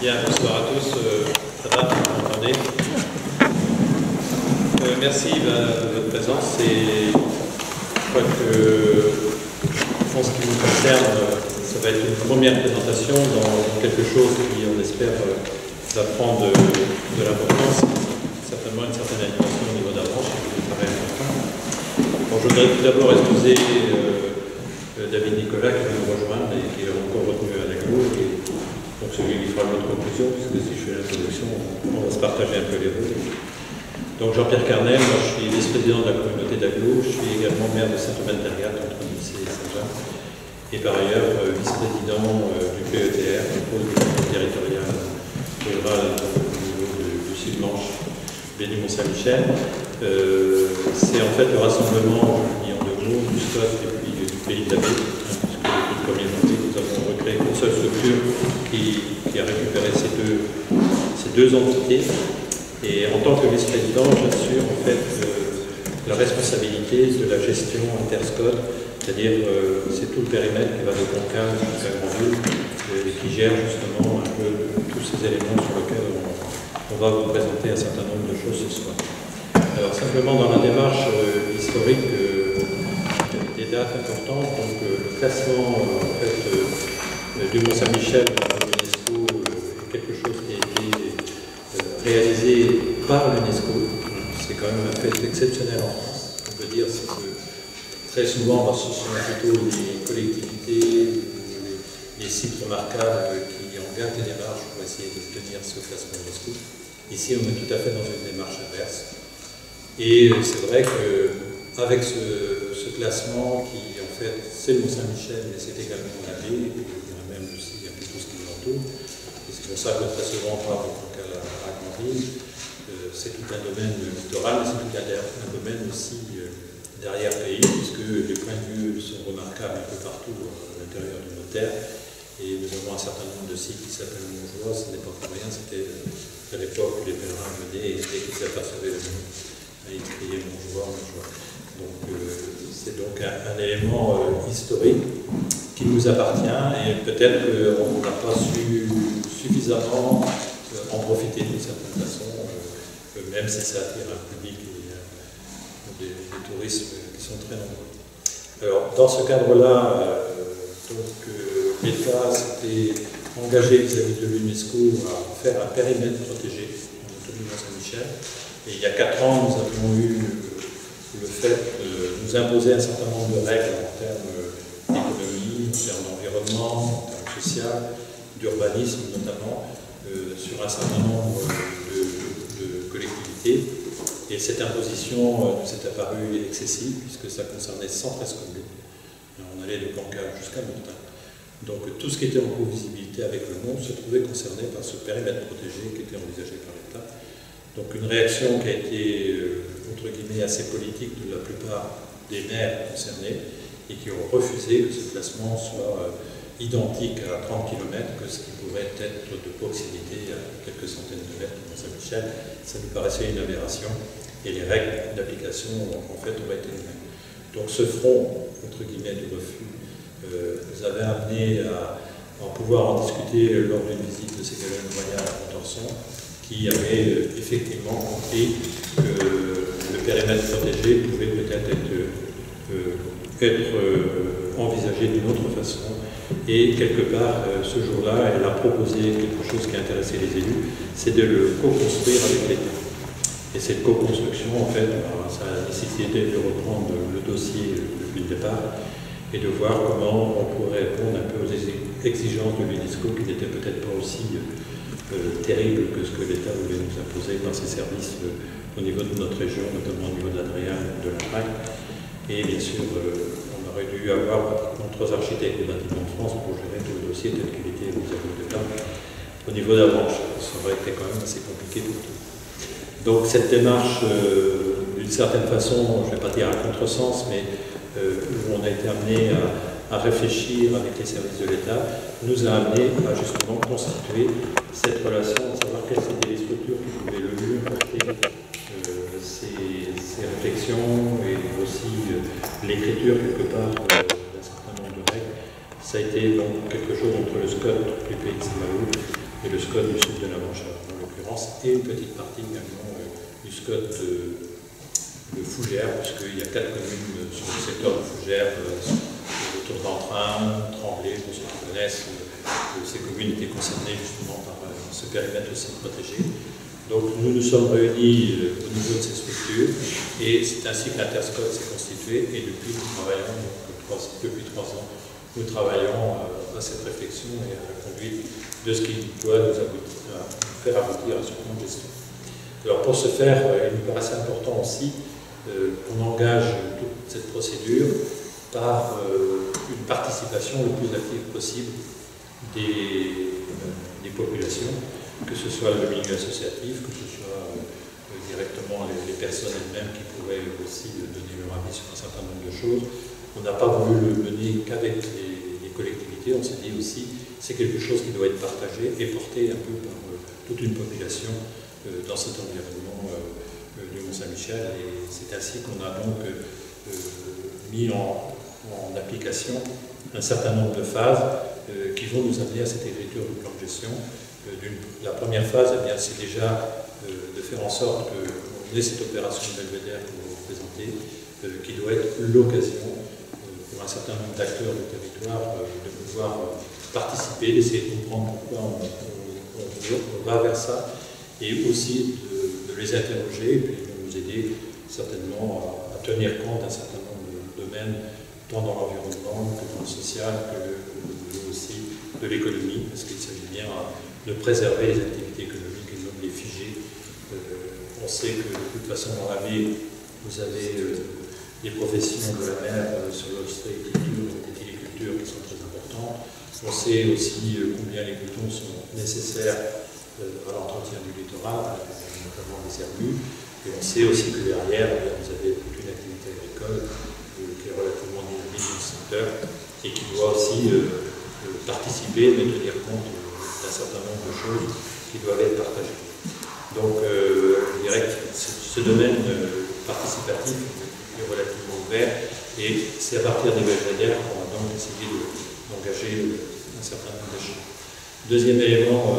Bien, bonsoir à tous. Ça va, vous m'entendez? Merci de votre présence. Et je crois que, en ce qui nous concerne, ça va être une première présentation dans quelque chose qui, on espère, va prendre de l'importance, certainement une certaine animation au niveau d'avance, qui me paraît important. Bon, je voudrais tout d'abord excuser David Nicolas qui va nous rejoindre et qui est encore retenu à l'aglo. Donc celui qui fera notre conclusion, puisque si je fais l'introduction, on va se partager un peu les rôles. Donc Jean-Pierre Carnel, moi je suis vice-président de la communauté d'Aglo, je suis également maire de Saint-Ouen-Tergat, entre Nice et Saint-Jean, et par ailleurs vice-président du PETR, le pôle territorial rural au niveau du Sud-Manche, et du Mont-Saint-Michel. C'est en fait le rassemblement, je le dis en deux mots, du SCOT et puis du pays de la Baie, puisque depuis le 1er janvier, nous avons recréé une seule structure qui a récupéré ces deux entités. Et en tant que vice-président, j'assure en fait la responsabilité de la gestion interscot, c'est-à-dire c'est tout le périmètre qui va de Cancale jusqu'à Grandville et qui gère justement un peu tous ces éléments sur lesquels on va vous présenter un certain nombre de choses ce soir. Alors simplement dans la démarche historique, des dates importantes, donc le classement en fait, du Mont-Saint-Michel dans l'UNESCO est quelque chose qui a été réalisé par l'UNESCO. C'est quand même un fait exceptionnel en France. On peut dire c'est que très souvent ce sont plutôt les collectivités, les sites remarquables qui engagent des démarches pour essayer d'obtenir ce classement UNESCO. Ici on est tout à fait dans une démarche inverse. Et c'est vrai qu'avec ce classement qui en fait c'est le Mont-Saint-Michel mais c'est également la Baie, il y en a même aussi un peu tout ce qui l'entoure. Et c'est pour ça que très souvent on parle de Cancale à Grandville. C'est tout un domaine littoral, mais c'est tout un domaine aussi d'arrière-pays, puisque les points de vue sont remarquables un peu partout à l'intérieur de nos terres. Et nous avons un certain nombre de sites qui s'appellent Montjoie, ce n'est pas pour rien, c'était à l'époque où les pèlerins venaient et dès qu'ils apercevaient le nom, ils criaient Montjoie, Montjoie. Donc c'est donc un élément historique qui nous appartient et peut-être qu'on n'a pas su suffisamment en profiter d'une certaine façon, même si ça attire un public et des touristes qui sont très nombreux. Alors, dans ce cadre-là, l'État s'était engagé vis-à-vis de l'UNESCO à faire un périmètre protégé au Mont-Saint-Michel. Et il y a 4 ans, nous avons eu le fait de nous imposer un certain nombre de règles en termes d'économie, en termes d'environnement, en termes social, d'urbanisme notamment, sur un certain nombre de collectivités. Et cette imposition nous est apparue excessive puisque ça concernait 113 communes. On allait de Cancale jusqu'à Montagne. Donc tout ce qui était en co-visibilité avec le monde se trouvait concerné par ce périmètre protégé qui était envisagé par l'État. Donc une réaction qui a été, entre guillemets, assez politique de la plupart des maires concernés et qui ont refusé que ce classement soit identique à 30 km que ce qui pourrait être de proximité à quelques centaines de mètres dans Saint-Michel. Ça nous paraissait une aberration et les règles d'application en fait auraient été les mêmes. Donc ce front, entre guillemets, du refus nous avait amené à pouvoir en discuter lors d'une visite de Ségolène Royal à Pontorson, qui avait effectivement compris que le périmètre protégé pouvait peut-être être envisagé d'une autre façon. Et quelque part, ce jour-là, elle a proposé quelque chose qui intéressait les élus, c'est de le co-construire avec l'État. Et cette co-construction, en fait, ça a nécessité de reprendre le dossier depuis le départ et de voir comment on pourrait répondre un peu aux exigences de l'UNESCO qui n'étaient peut-être pas aussi terribles que ce que l'État voulait nous imposer par ses services au niveau de notre région, notamment au niveau de l'Adriane, de la PAC. Et bien sûr, on aurait dû avoir pratiquement 3 architectes des bâtiments de France pour gérer tout le dossier tel qu'il était vis-à-vis de l'État. Au niveau de la branche, ça aurait été quand même assez compliqué pour tout. Donc cette démarche, d'une certaine façon, je ne vais pas dire à contresens, mais où on a été amené à réfléchir avec les services de l'État, nous a amené à justement constituer cette relation, à savoir quelles étaient les structures qui pouvaient le mieux porter ces réflexions et aussi l'écriture quelque part d'un certain nombre de règles. Ça a été donc quelque chose entre le SCOT, les pays de Saint-Malo, et le SCOT du sud de la Manche en l'occurrence, et une petite partie également du SCOT de Fougères, puisqu'il y a 4 communes sur le secteur de Fougères, autour d'Entrain, Tremblay, pour ceux qui connaissent, ces communes étaient concernées justement par ce périmètre aussi protégé. Donc nous nous sommes réunis au niveau de ces structures, et c'est ainsi que l'Interscot s'est constitué, et depuis nous travaillons, depuis 3 ans, nous travaillons à cette réflexion et à la conduite de ce qui doit nous faire aboutir à ce plan de gestion. Alors pour ce faire, il nous paraissait important aussi qu'on engage toute cette procédure par une participation le plus active possible des populations, que ce soit le milieu associatif, que ce soit directement les personnes elles-mêmes qui pourraient aussi donner leur avis sur un certain nombre de choses. On n'a pas voulu le mener qu'avec les collectivités, on s'est dit aussi c'est quelque chose qui doit être partagé et porté un peu par toute une population dans cet environnement du Mont-Saint-Michel, et c'est ainsi qu'on a donc mis en application un certain nombre de phases qui vont nous amener à cette écriture du plan de gestion. La première phase, eh bien, c'est déjà de faire en sorte qu'on ait cette opération de belvédère que vous représentez, qui doit être l'occasion pour un certain nombre d'acteurs du territoire de pouvoir participer, d'essayer de comprendre pourquoi on va vers ça, et aussi de les interroger, et puis ils vont nous aider certainement à tenir compte d'un certain nombre de domaines, tant dans l'environnement que dans le social, que aussi de l'économie, parce qu'il s'agit bien de préserver les activités économiques et non de les figer. On sait que de toute façon dans la baie, vous avez des professions de la mer sur l'ostréiculture et la téléculture qui sont très importantes. On sait aussi combien les boutons sont nécessaires à l'entretien du littoral, notamment les herbus. Et on sait aussi que derrière, vous avez toute une activité agricole qui est relativement dynamique dans ce secteur et qui doit aussi participer, mais tenir compte d'un certain nombre de choses qui doivent être partagées. Donc, je dirais que ce domaine participatif est relativement ouvert, et c'est à partir des belvédères qu'on va donc essayer d'engager un certain nombre d'échanges. Deuxième élément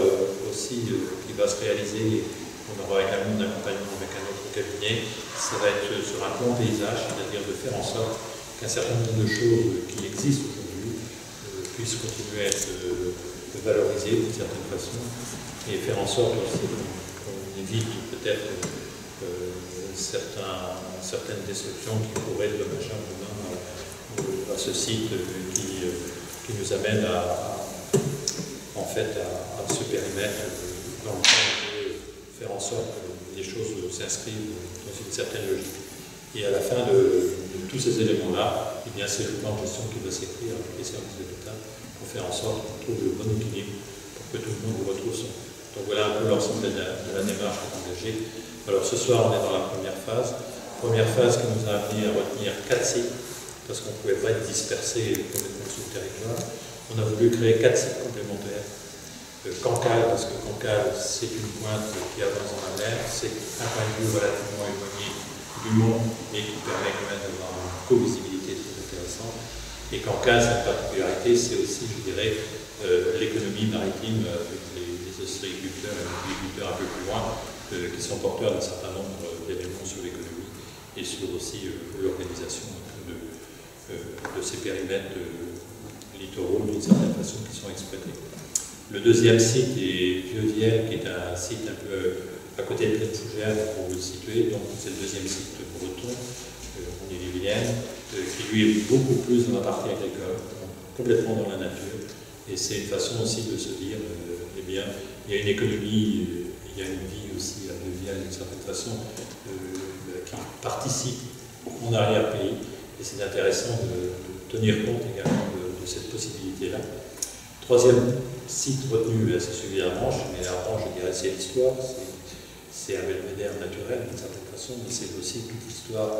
aussi qui va se réaliser, on aura également un accompagnement avec un autre cabinet, ça va être sur un plan paysage, c'est-à-dire de faire en sorte qu'un certain nombre de choses qui existent aujourd'hui puissent continuer à être valorisées d'une certaine façon, et faire en sorte aussi qu'on évite peut-être certaines destructions qui pourraient être dommageables à ce site qui nous amène en fait à ce périmètre dans lequel on peut faire en sorte que les choses s'inscrivent dans une certaine logique. Et à la fin de tous ces éléments-là, eh bien c'est le plan de gestion qui va s'écrire avec les services de l'État pour faire en sorte qu'on trouve le bon équilibre pour que tout le monde retrouve son. Donc voilà un peu l'ensemble de la démarche qui est engagée. Alors ce soir, on est dans la première phase. Première phase qui nous a amené à retenir 4 sites, parce qu'on ne pouvait pas être dispersé complètement sur le territoire. On a voulu créer 4 sites complémentaires. Cancale, parce que Cancale, c'est une pointe qui avance dans la mer, c'est un point de vue relativement éloigné du monde, mais qui permet quand même d'avoir une co-visibilité très intéressante. Et Cancale, cette particularité, c'est aussi, je dirais, l'économie maritime avec les ostréiculteurs et les agriculteurs un peu plus loin, qui sont porteurs d'un certain nombre d'éléments sur l'économie et sur aussi l'organisation de ces périmètres littoraux d'une certaine façon qui sont exploités. Le deuxième site est Vieux-Vienne, qui est un site un peu à côté de Plaine-Fougères, pour vous le situer. Donc c'est le deuxième site breton, en Ille-et-Vilaine, qui lui est beaucoup plus dans la partie agricole, complètement dans la nature. Et c'est une façon aussi de se dire, eh bien, il y a une économie, il y a une vie aussi à Vieux-Vienne d'une certaine façon, qui participe en arrière-pays. Et c'est intéressant de tenir compte également de cette possibilité-là. Troisième site retenu, c'est celui de la Branche, mais la Branche, je dirais, c'est l'histoire, c'est un belvédère naturel d'une certaine façon, mais c'est aussi toute l'histoire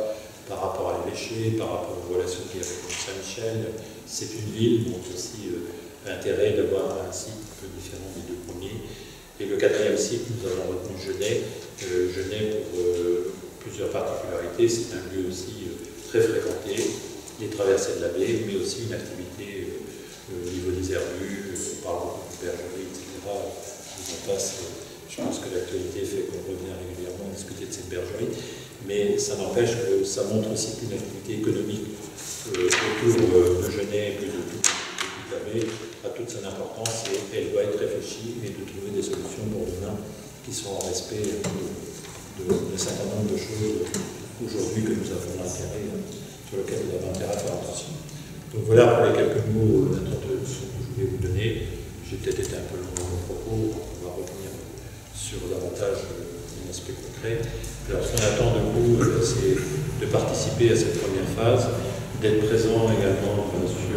par rapport à l'évêché, par rapport aux relations qu'il y a avec Saint-Michel. C'est une ville, donc aussi intérêt d'avoir un site un peu différent des deux premiers. Et le quatrième site, nous avons retenu Genêt. Genêt, pour plusieurs particularités, c'est un lieu aussi très fréquenté, les traversées de la baie, mais aussi une activité au niveau des herbus, on parle beaucoup de bergerie, etc., passe. Je pense que l'actualité fait qu'on revient régulièrement à discuter de cette bergerie, mais ça n'empêche que ça montre aussi qu'une activité économique autour de Genève et de toute la baie a toute son importance et elle doit être réfléchie et de trouver des solutions pour demain qui sont en respect d'un certain nombre de choses aujourd'hui que nous avons intérêt, sur lesquelles nous avons intérêt à faire attention. Donc voilà pour les quelques mots d'introduction que je voulais vous donner. J'ai peut-être été un peu long dans mon propos, on va revenir sur davantage d'un aspect concret. Alors ce qu'on attend de vous, c'est de participer à cette première phase, d'être présent également sur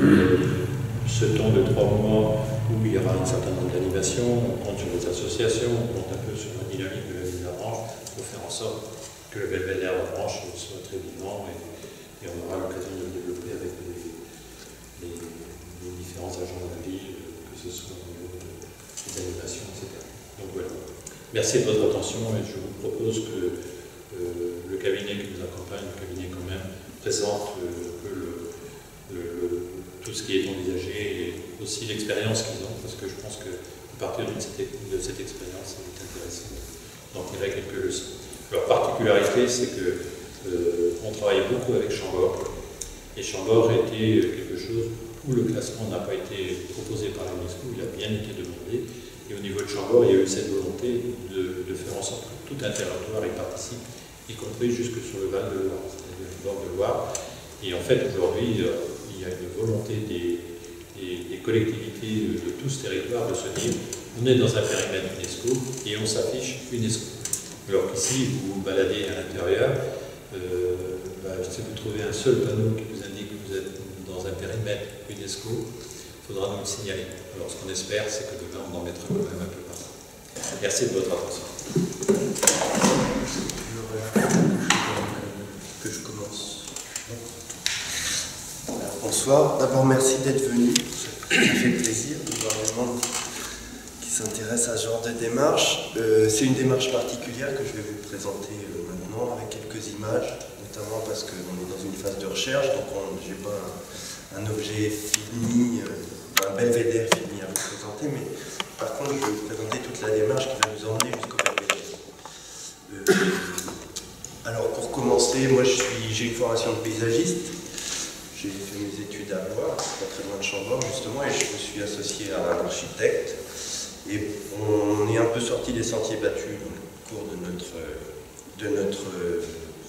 ce temps de 3 mois où il y aura un certain nombre d'animations, on compte sur les associations, on compte un peu sur la dynamique de la ville de la branche pour faire en sorte que le belvédère de la branche soit très vivant et on aura l'occasion de le développer avec les différents agents de la ville, que ce soit au niveau des animations, etc. Donc voilà. Merci de votre attention et je vous propose que le cabinet qui nous accompagne, le cabinet quand même, présente tout ce qui est envisagé et aussi l'expérience qu'ils ont, parce que je pense que à partir de cette expérience, il est intéressant d'en tirer quelques leçons. Leur particularité, c'est que on travaille beaucoup avec Chambord, et Chambord était quelque chose où le classement n'a pas été proposé par l'UNESCO, il a bien été demandé. Et au niveau de Chambord, il y a eu cette volonté de faire en sorte que tout un territoire y participe, y compris jusque sur le Val de Loire, c'est-à-dire le bord de Loire. Et en fait, aujourd'hui, il y a une volonté des collectivités de tout ce territoire de se dire on est dans un périmètre UNESCO et on s'affiche UNESCO. Alors qu'ici, vous vous baladez à l'intérieur, si vous trouvez un seul panneau qui vous indique que vous êtes dans un périmètre UNESCO, il faudra nous le signaler. Alors ce qu'on espère, c'est que demain, on en mettra quand même un peu partout. Merci de votre attention. Que je commence. Bonsoir. D'abord, merci d'être venu. Ça fait plaisir de voir les membres qui s'intéressent à ce genre de démarche. C'est une démarche particulière que je vais vous présenter maintenant avec quelques images, notamment parce qu'on est dans une phase de recherche, donc je n'ai pas un objet fini, un belvédère fini à vous présenter, mais par contre, je vais vous présenter toute la démarche qui va nous emmener jusqu'au belvédère. Alors, pour commencer, moi j'ai une formation de paysagiste. J'ai fait mes études à Loire, pas très loin de Chambord justement, et je me suis associé à un architecte. Et on est un peu sorti des sentiers battus dans le cours de notre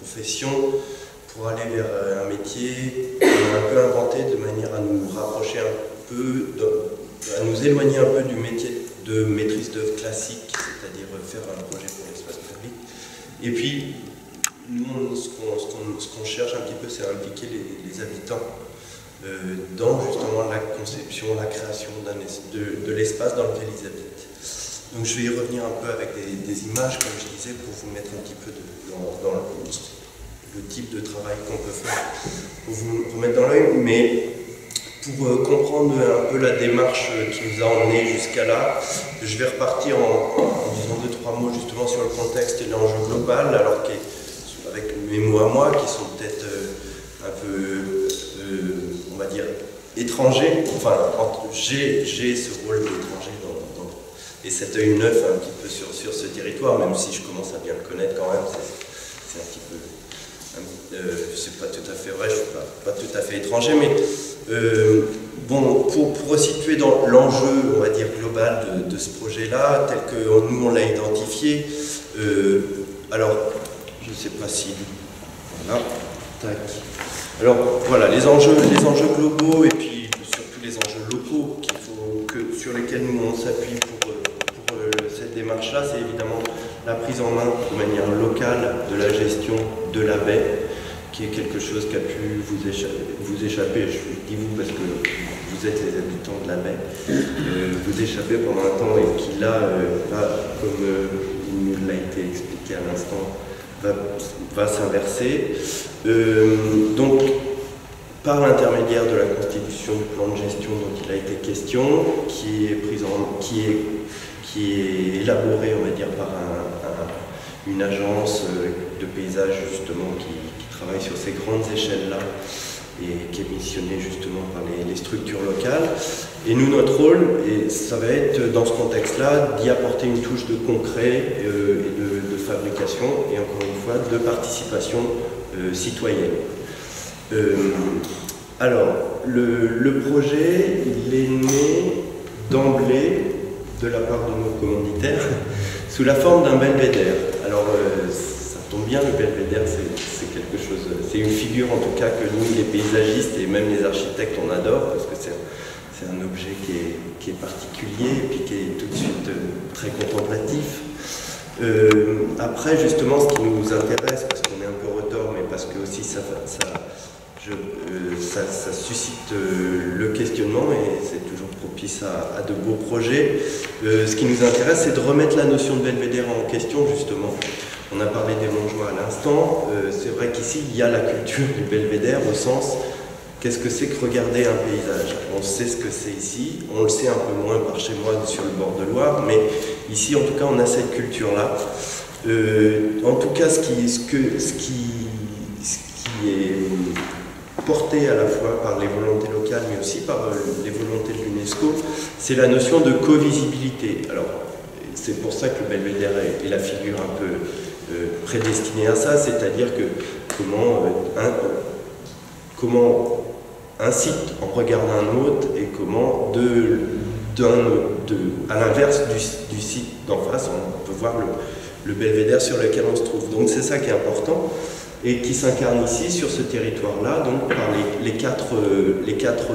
profession pour aller vers un métier qu'on a un peu inventé de manière à nous rapprocher un peu, à nous éloigner un peu du métier de maîtrise d'œuvre classique, c'est-à-dire faire un projet pour l'espace public. Et puis, nous, ce qu'on cherche un petit peu, c'est à impliquer les habitants dans justement la conception, la création de l'espace dans lequel ils habitent. Donc je vais y revenir un peu avec des images, comme je disais, pour vous mettre un petit peu dans le type de travail qu'on peut faire, pour vous remettre dans l'œil, mais pour comprendre un peu la démarche qui nous a emmenés jusqu'à là, je vais repartir en disant 2-3 mots justement sur le contexte et l'enjeu global, alors avec mes mots à moi, qui sont peut-être un peu, on va dire, étrangers. Enfin, j'ai ce rôle d'étranger et cet œil neuf un petit peu sur ce territoire, même si je commence à bien le connaître quand même, c'est un petit peu... c'est pas tout à fait vrai, je suis pas tout à fait étranger, mais bon, pour resituer dans l'enjeu, on va dire, global de ce projet-là, tel que nous on l'a identifié, alors, je ne sais pas si... Voilà, tac. Alors, voilà, les enjeux globaux et puis surtout les enjeux locaux sur lesquels nous on s'appuie pour cette démarche-là, c'est évidemment la prise en main de manière locale de la gestion de la baie, qui est quelque chose qui a pu vous échapper, je vous dis vous parce que vous êtes les habitants de la baie, vous échapper pendant un temps et qui là, comme il nous l'a été expliqué à l'instant, va s'inverser. Donc, par l'intermédiaire de la constitution du plan de gestion dont il a été question, qui est élaboré, on va dire, par une agence de paysage justement qui travaille sur ces grandes échelles-là et qui est missionnée justement par les structures locales. Et nous, notre rôle, et ça va être dans ce contexte-là, d'y apporter une touche de concret et de fabrication, et encore une fois, de participation citoyenne. Alors, le projet, il est né d'emblée de la part de nos commanditaires sous la forme d'un belvédère. Alors, ça tombe bien, le belvédère, c'est quelque chose, c'est une figure en tout cas que nous, les paysagistes et même les architectes, on adore, parce que c'est un objet qui est particulier et puis qui est tout de suite très contemplatif. Après, justement, ce qui nous intéresse, parce qu'on est un peu retors, mais parce que aussi ça suscite le questionnement et c'est toujours propice à de beaux projets. Ce qui nous intéresse, c'est de remettre la notion de belvédère en question, justement. On a parlé des Montjoie à l'instant. C'est vrai qu'ici, il y a la culture du belvédère au sens qu'est-ce que c'est que regarder un paysage? On sait ce que c'est ici, on le sait un peu moins par chez moi sur le bord de Loire, mais ici, en tout cas, on a cette culture-là. En tout cas, ce qui est porté à la fois par les volontés locales, mais aussi par les volontés de l'UNESCO, c'est la notion de co-visibilité. Alors, c'est pour ça que le belvédère est la figure un peu prédestinée à ça, c'est-à-dire que comment un site en regarde un autre et comment à l'inverse du site d'en face, on peut voir le belvédère sur lequel on se trouve. Donc c'est ça qui est important et qui s'incarne ici sur ce territoire-là, donc par les quatre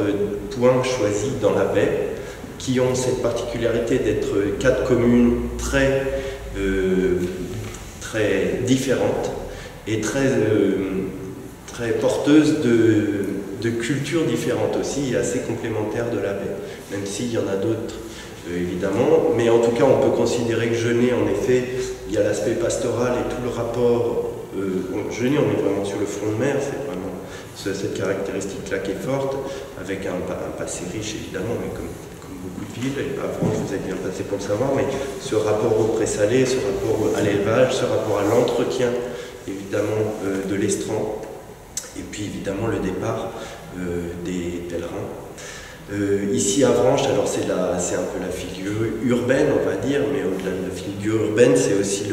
points choisis dans la baie, qui ont cette particularité d'être 4 communes très différentes et très porteuses de cultures différentes aussi et assez complémentaires de la baie, même s'il y en a d'autres évidemment, mais en tout cas on peut considérer que Genêt, en effet, il y a l'aspect pastoral et tout le rapport. Genêt, on est vraiment sur le front de mer, c'est vraiment cette caractéristique-là qui est forte, avec un passé riche évidemment, mais comme beaucoup de villes, et Avranches, vous êtes bien passé pour le savoir, mais ce rapport au présalé, ce rapport à l'élevage, ce rapport à l'entretien évidemment de l'estran, et puis évidemment le départ des pèlerins. Ici à Avranches, alors c'est un peu la figure urbaine, on va dire, mais au-delà de la figure urbaine, c'est aussi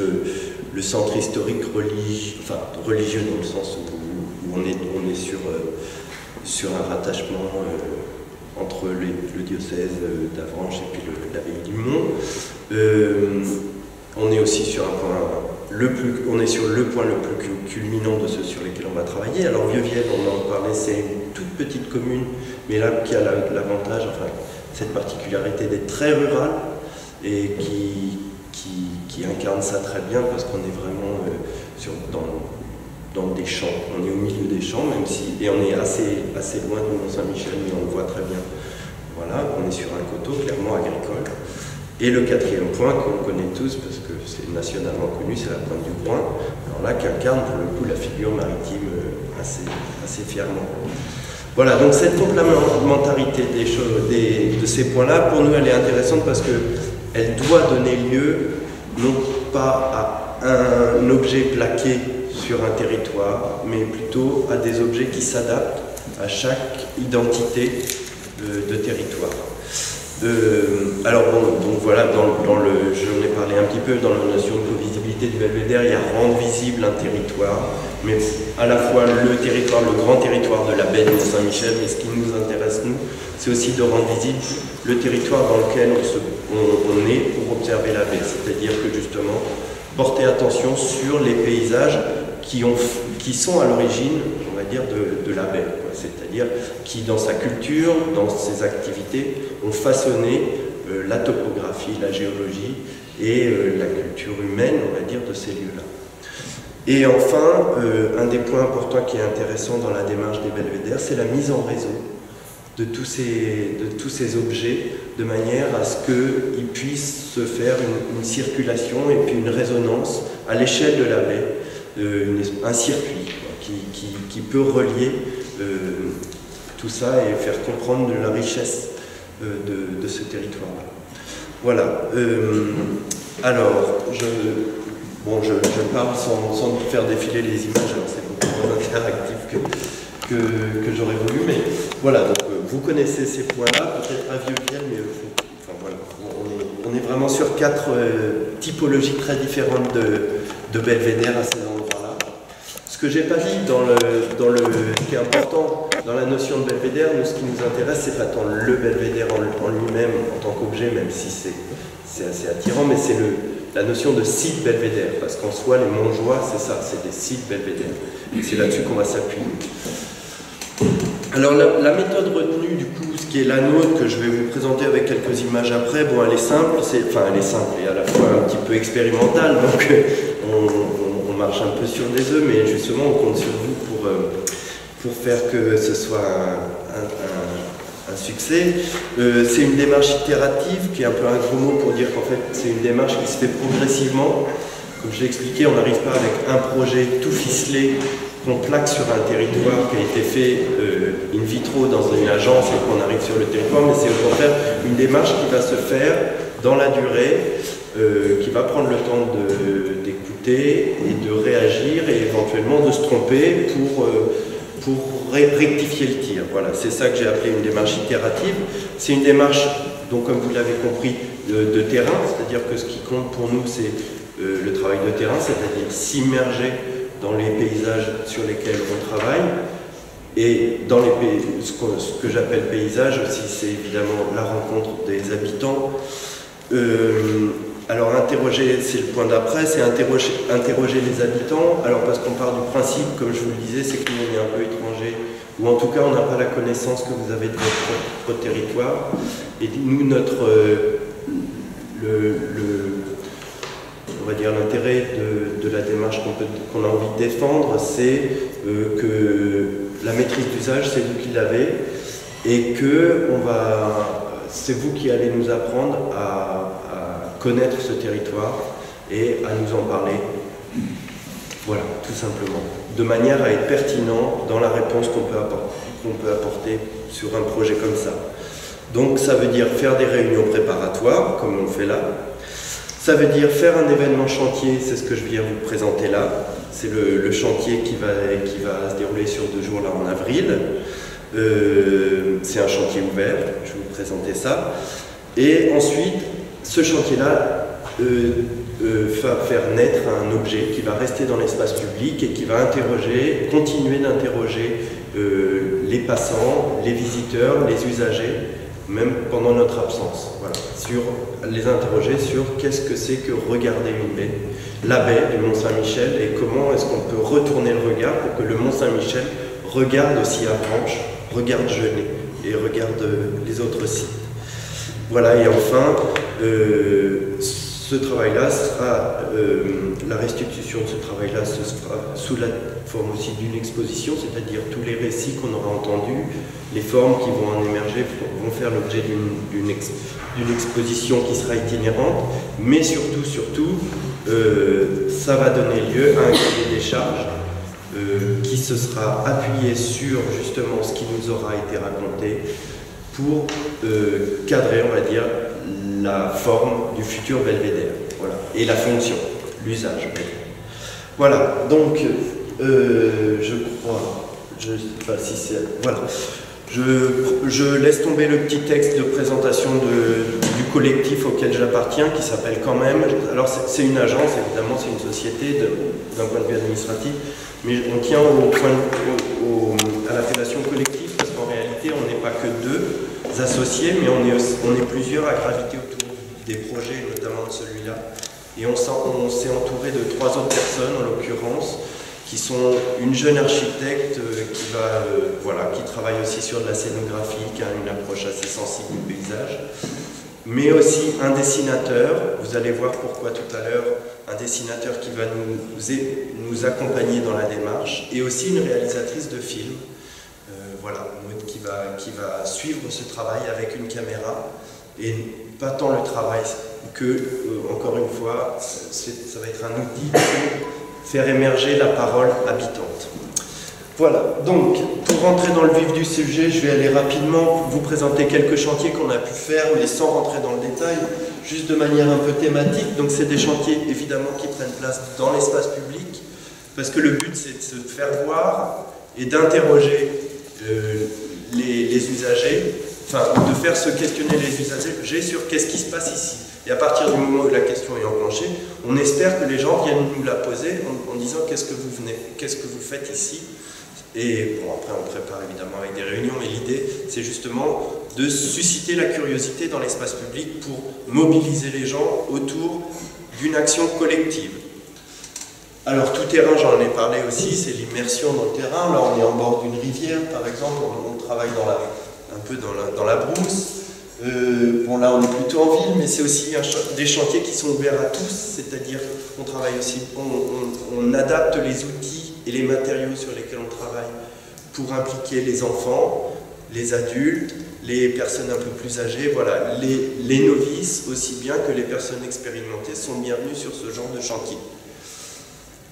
le centre historique religieux dans le sens où on est sur un rattachement entre le diocèse d'Avranches et puis l'abbaye du Mont. On est aussi sur on est sur le point le plus culminant de ceux sur lesquels on va travailler. Alors Vieux-Vienne, on en parlait, c'est une toute petite commune, mais là qui a l'avantage, cette particularité d'être très rurale et qui incarne ça très bien parce qu'on est vraiment dans des champs. On est au milieu des champs, et on est assez loin du Mont-Saint-Michel, mais on le voit très bien. Voilà, on est sur un coteau clairement agricole. Et le 4e point qu'on connaît tous, parce que c'est nationalement connu, c'est la pointe du Groin. Alors là, qui incarne pour le coup la figure maritime assez fièrement. Voilà, donc cette complémentarité de ces points-là, pour nous, elle est intéressante parce qu'elle doit donner lieu, non pas à un objet plaqué sur un territoire, mais plutôt à des objets qui s'adaptent à chaque identité de territoire. Alors bon, donc voilà, j'en ai parlé un petit peu dans la notion de co-visibilité du belvédère, il y a rendre visible un territoire, mais à la fois le territoire, le grand territoire de la baie de Saint-Michel, mais ce qui nous intéresse nous, c'est aussi de rendre visible le territoire dans lequel on est pour observer la baie, c'est-à-dire que justement, porter attention sur les paysages qui sont à l'origine, on va dire, de la baie, c'est-à-dire qui, dans sa culture, dans ses activités, ont façonné la topographie, la géologie et la culture humaine, on va dire, de ces lieux-là. Et enfin, un des points importants qui est intéressant dans la démarche des belvédères, c'est la mise en réseau de tous ces objets, de manière à ce qu'il puisse se faire une circulation et puis une résonance à l'échelle de la baie, un circuit qui peut relier tout ça et faire comprendre la richesse de ce territoire-là. Voilà. Alors, je parle sans faire défiler les images, alors c'est beaucoup moins interactif que j'aurais voulu, mais voilà, donc vous connaissez ces points-là, peut-être pas Vieux-Viel, mais enfin, voilà. On est vraiment sur 4 typologies très différentes de belvédère à ces endroits-là. Ce que j'ai pas dit ce qui est important dans la notion de belvédère, nous, ce qui nous intéresse, c'est pas tant le belvédère en lui-même, en tant qu'objet, même si c'est assez attirant, mais c'est la notion de site belvédère, parce qu'en soi, les Montjoie, c'est ça, c'est des sites belvédères. Et c'est là-dessus qu'on va s'appuyer. Alors la méthode retenue, du coup, ce qui est la nôtre, que je vais vous présenter avec quelques images après, bon, elle est simple, elle est simple et à la fois un petit peu expérimentale, donc on marche un peu sur des œufs, mais justement on compte sur vous pour faire que ce soit un succès. C'est une démarche itérative, qui est un peu un gros mot pour dire qu'en fait c'est une démarche qui se fait progressivement. Comme je l'ai expliqué, on n'arrive pas avec un projet tout ficelé qu'on plaque sur un territoire qui a été fait in vitro dans une agence et qu'on arrive sur le territoire, mais c'est au contraire une démarche qui va se faire dans la durée, qui va prendre le temps d'écouter et de réagir et éventuellement de se tromper pour rectifier le tir. Voilà, c'est ça que j'ai appelé une démarche itérative. C'est une démarche, donc comme vous l'avez compris, de terrain, c'est-à-dire que ce qui compte pour nous, c'est le travail de terrain, c'est-à-dire s'immerger dans les paysages sur lesquels on travaille. Et dans ce que j'appelle paysage aussi, c'est évidemment la rencontre des habitants. Alors interroger, c'est le point d'après, c'est interroger les habitants. Alors parce qu'on part du principe, comme je vous le disais, c'est que nous on est un peu étrangers, ou en tout cas on n'a pas la connaissance que vous avez de votre territoire. Et nous, on va dire l'intérêt de la démarche qu'on a envie de défendre, c'est que la maîtrise d'usage, c'est vous qui l'avez, et que c'est vous qui allez nous apprendre à connaître ce territoire et à nous en parler. Voilà, tout simplement. De manière à être pertinent dans la réponse qu'on peut apporter sur un projet comme ça. Donc ça veut dire faire des réunions préparatoires, comme on le fait là. Ça veut dire faire un événement chantier, c'est ce que je viens vous présenter là. C'est le chantier qui va se dérouler sur 2 jours là en avril. C'est un chantier ouvert, je vais vous présenter ça. Et ensuite, ce chantier-là va faire naître un objet qui va rester dans l'espace public et qui va continuer d'interroger les passants, les visiteurs, les usagers, même pendant notre absence. Voilà, les interroger sur qu'est-ce que c'est que regarder une baie, la baie du Mont-Saint-Michel, et comment est-ce qu'on peut retourner le regard pour que le Mont-Saint-Michel regarde aussi Avranches, regarde Genêt et regarde les autres sites. Voilà, et enfin, ce travail-là sera, la restitution de ce travail-là, ce sera sous la forme aussi d'une exposition, c'est-à-dire tous les récits qu'on aura entendus, les formes qui vont en émerger vont faire l'objet d'une exposition qui sera itinérante, mais surtout, ça va donner lieu à un cahier des charges qui se sera appuyé sur justement ce qui nous aura été raconté pour cadrer, on va dire, la forme du futur belvédère, voilà, et la fonction, l'usage. Voilà, donc je crois, je ne sais pas si c'est... Voilà. Je laisse tomber le petit texte de présentation du collectif auquel j'appartiens, qui s'appelle Quand même. Alors c'est une agence, évidemment, c'est une société d'un point de vue administratif, mais on tient à l'appellation collectif parce qu'en réalité, on n'est pas que 2 associés, mais on est plusieurs à graviter autour des projets, notamment de celui-là. Et on s'est entouré de 3 autres personnes, en l'occurrence, qui sont une jeune architecte qui travaille aussi sur de la scénographie, qui a une approche assez sensible du paysage, mais aussi un dessinateur, vous allez voir pourquoi tout à l'heure, un dessinateur qui va nous accompagner dans la démarche, et aussi une réalisatrice de film, Maud, qui va suivre ce travail avec une caméra, et pas tant le travail que, encore une fois, ça va être un outil pour faire émerger la parole habitante. Voilà, donc pour rentrer dans le vif du sujet, je vais aller rapidement vous présenter quelques chantiers qu'on a pu faire, mais sans rentrer dans le détail, juste de manière un peu thématique. Donc c'est des chantiers évidemment qui prennent place dans l'espace public, parce que le but c'est de se faire voir et d'interroger les usagers, enfin de faire se questionner les usagers sur qu'est-ce qui se passe ici. Et à partir du moment où la question est enclenchée, on espère que les gens viennent nous la poser en disant qu'est-ce que vous faites ici. Et bon, après on prépare évidemment avec des réunions, mais l'idée c'est justement de susciter la curiosité dans l'espace public pour mobiliser les gens autour d'une action collective. Alors tout terrain, j'en ai parlé aussi, c'est l'immersion dans le terrain. Là on est en bord d'une rivière par exemple, on travaille un peu dans la brousse. Bon là on est plutôt en ville, mais c'est aussi des chantiers qui sont ouverts à tous, c'est-à-dire qu'on travaille aussi, on adapte les outils et les matériaux sur lesquels on travaille pour impliquer les enfants, les adultes, les personnes un peu plus âgées, voilà, les novices aussi bien que les personnes expérimentées sont bienvenues sur ce genre de chantier.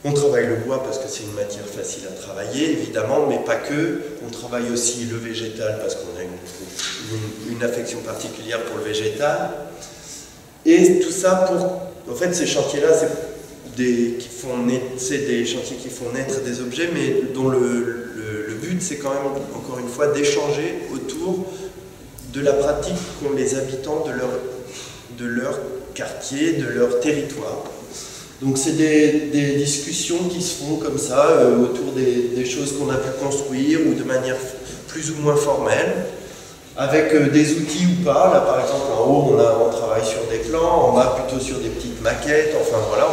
On travaille le bois parce que c'est une matière facile à travailler, évidemment, mais pas que. On travaille aussi le végétal parce qu'on a une affection particulière pour le végétal. Et tout ça pour... En fait, ces chantiers-là, c'est des chantiers qui font naître des objets, mais dont le but, c'est quand même, encore une fois, d'échanger autour de la pratique qu'ont les habitants de leur quartier, de leur territoire. Donc c'est des discussions qui se font comme ça, autour des choses qu'on a pu construire ou de manière plus ou moins formelle, avec des outils ou pas. Là par exemple en haut on travaille sur des plans, en bas plutôt sur des petites maquettes, enfin voilà,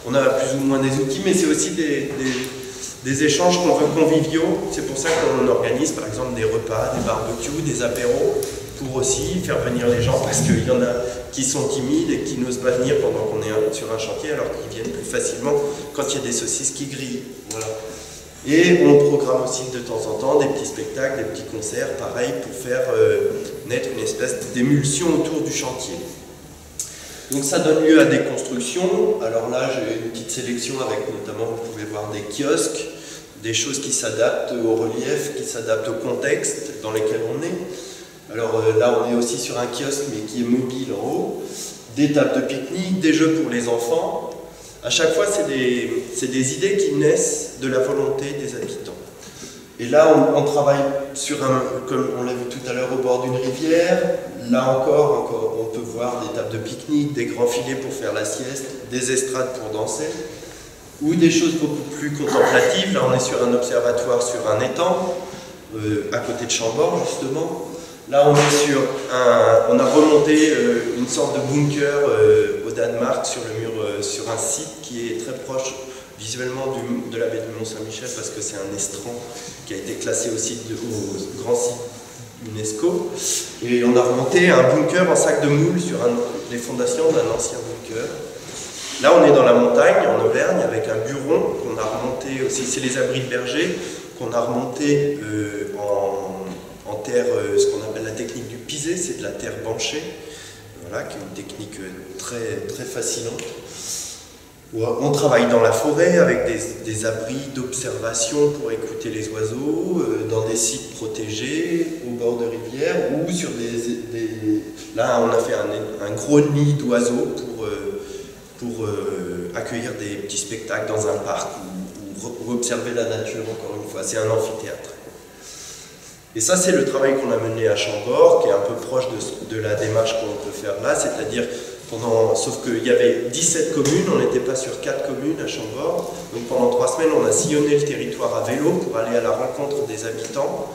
on a plus ou moins des outils, mais c'est aussi des échanges qu'on veut conviviaux. C'est pour ça qu'on organise par exemple des repas, des barbecues, des apéros, pour aussi faire venir les gens, parce qu'il y en a qui sont timides et qui n'osent pas venir pendant qu'on est sur un chantier, alors qu'ils viennent plus facilement quand il y a des saucisses qui grillent. Voilà. Et on programme aussi de temps en temps des petits spectacles, des petits concerts, pareil, pour faire naître une espèce d'émulsion autour du chantier. Donc ça donne lieu à des constructions. Alors là, j'ai une petite sélection avec notamment, vous pouvez voir des kiosques, des choses qui s'adaptent au relief, qui s'adaptent au contexte dans lequel on est. Alors là, on est aussi sur un kiosque, mais qui est mobile en haut, des tables de pique-nique, des jeux pour les enfants. À chaque fois, c'est des idées qui naissent de la volonté des habitants. Et là, on travaille sur comme on l'a vu tout à l'heure, au bord d'une rivière. Là encore, on peut voir des tables de pique-nique, des grands filets pour faire la sieste, des estrades pour danser, ou des choses beaucoup plus contemplatives. Là, on est sur un observatoire sur un étang, à côté de Chambord, justement. Là, on a remonté une sorte de bunker au Danemark sur le mur, sur un site qui est très proche visuellement de la baie du Mont-Saint-Michel, parce que c'est un estran qui a été classé au grand site UNESCO. Et on a remonté un bunker en sac de moule sur les fondations d'un ancien bunker. Là, on est dans la montagne, en Auvergne, avec un buron qu'on a remonté aussi. C'est les abris de berger qu'on a remonté en terre, ce qu'on appelle la technique du pisé, c'est de la terre banchée, voilà, qui est une technique très, très fascinante. On travaille dans la forêt avec des abris d'observation pour écouter les oiseaux, dans des sites protégés, au bord de rivières, ou sur Là, on a fait un gros nid d'oiseaux pour accueillir des petits spectacles dans un parc ou observer la nature, encore une fois. C'est un amphithéâtre. Et ça, c'est le travail qu'on a mené à Chambord, qui est un peu proche de la démarche qu'on peut faire là, c'est-à-dire sauf qu'il y avait 17 communes, on n'était pas sur 4 communes à Chambord, donc pendant 3 semaines, on a sillonné le territoire à vélo pour aller à la rencontre des habitants,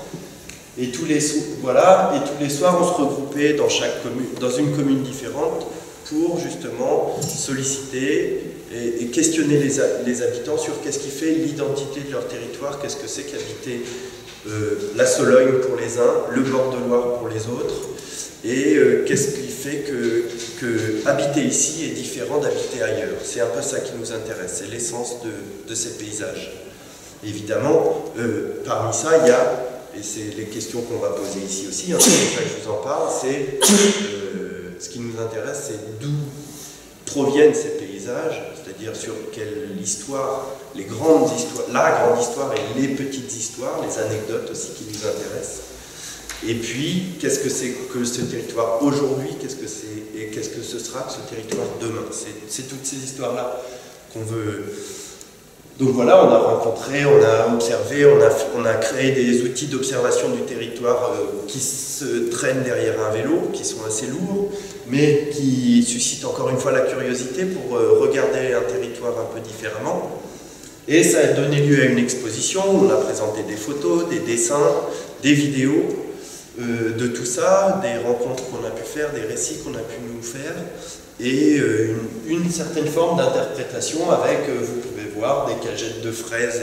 et tous les soirs, on se regroupait dans une commune différente pour justement solliciter et questionner les habitants sur qu'est-ce qui fait l'identité de leur territoire, qu'est-ce que c'est qu'habiter la Sologne pour les uns, le bord de Loire pour les autres, et qu'est-ce qui fait que habiter ici est différent d'habiter ailleurs. C'est un peu ça qui nous intéresse, c'est l'essence de ces paysages. Évidemment, parmi ça, il y a, et c'est les questions qu'on va poser ici aussi, hein, c'est pour ça que je vous en parle, c'est ce qui nous intéresse, c'est d'où proviennent ces paysages, c'est-à-dire sur quelle histoire, les grandes histoires, la grande histoire et les petites histoires, les anecdotes aussi qui nous intéressent. Et puis, qu'est-ce que c'est que ce territoire aujourd'hui, qu'est-ce que c'est et qu'est-ce que ce sera ce territoire demain. C'est toutes ces histoires-là qu'on veut Donc voilà, on a rencontré, on a observé, on a créé des outils d'observation du territoire qui se traînent derrière un vélo, qui sont assez lourds, mais qui suscitent encore une fois la curiosité pour regarder un territoire un peu différemment. Et ça a donné lieu à une exposition, on a présenté des photos, des dessins, des vidéos de tout ça, des rencontres qu'on a pu faire, des récits qu'on a pu nous faire, et une certaine forme d'interprétation avec, vous pouvez voir, des cagettes de fraises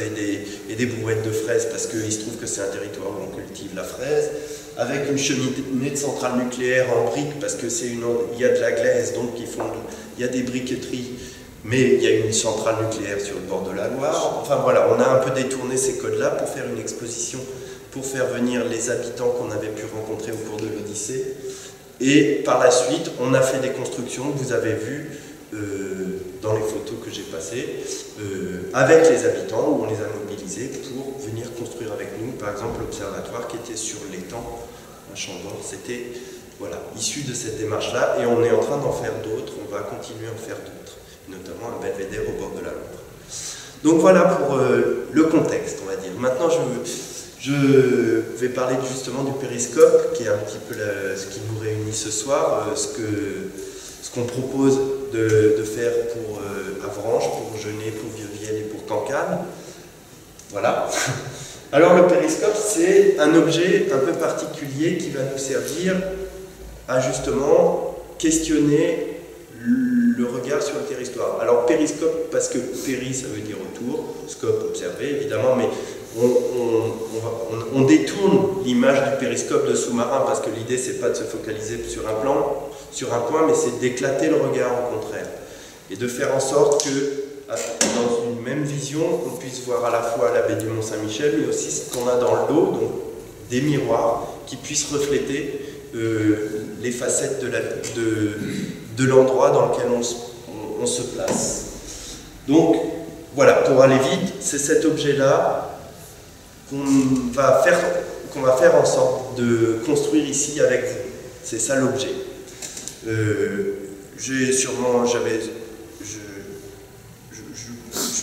et des brouettes de fraises, parce qu'il se trouve que c'est un territoire où on cultive la fraise, avec une cheminée de centrale nucléaire en briques, parce que il y a de la glaise, donc il y a des briqueteries, mais il y a une centrale nucléaire sur le bord de la Loire. Enfin voilà, on a un peu détourné ces codes-là pour faire une exposition, pour faire venir les habitants qu'on avait pu rencontrer au cours de l'Odyssée. Et par la suite, on a fait des constructions que vous avez vues dans les photos que j'ai passées, avec les habitants, où on les a mobilisés pour venir construire avec nous, par exemple l'observatoire qui était sur l'étang à Chambord. C'était voilà, issu de cette démarche-là, et on est en train d'en faire d'autres, on va continuer à en faire d'autres, notamment un belvédère au bord de la Loire. Donc voilà pour le contexte, on va dire. Maintenant, je vais parler justement du périscope, qui est un petit peu ce qui nous réunit ce soir, ce qu'on propose de faire pour Avranches, pour Genêt, pour Vieux-Vienne et pour Cancale. Voilà. Alors le périscope, c'est un objet un peu particulier qui va nous servir à justement questionner le regard sur le territoire. Alors périscope, parce que péri ça veut dire autour, scope observer évidemment, mais on détourne l'image du périscope de sous-marin, parce que l'idée c'est pas de se focaliser sur un point, mais c'est d'éclater le regard au contraire, et de faire en sorte que dans une même vision, on puisse voir à la fois la baie du Mont-Saint-Michel, mais aussi ce qu'on a dans le dos, donc des miroirs qui puissent refléter les facettes de l'endroit dans lequel on se place. Donc voilà, pour aller vite, c'est cet objet-là qu'on va faire en sorte de construire ici avec vous. C'est ça l'objet. Je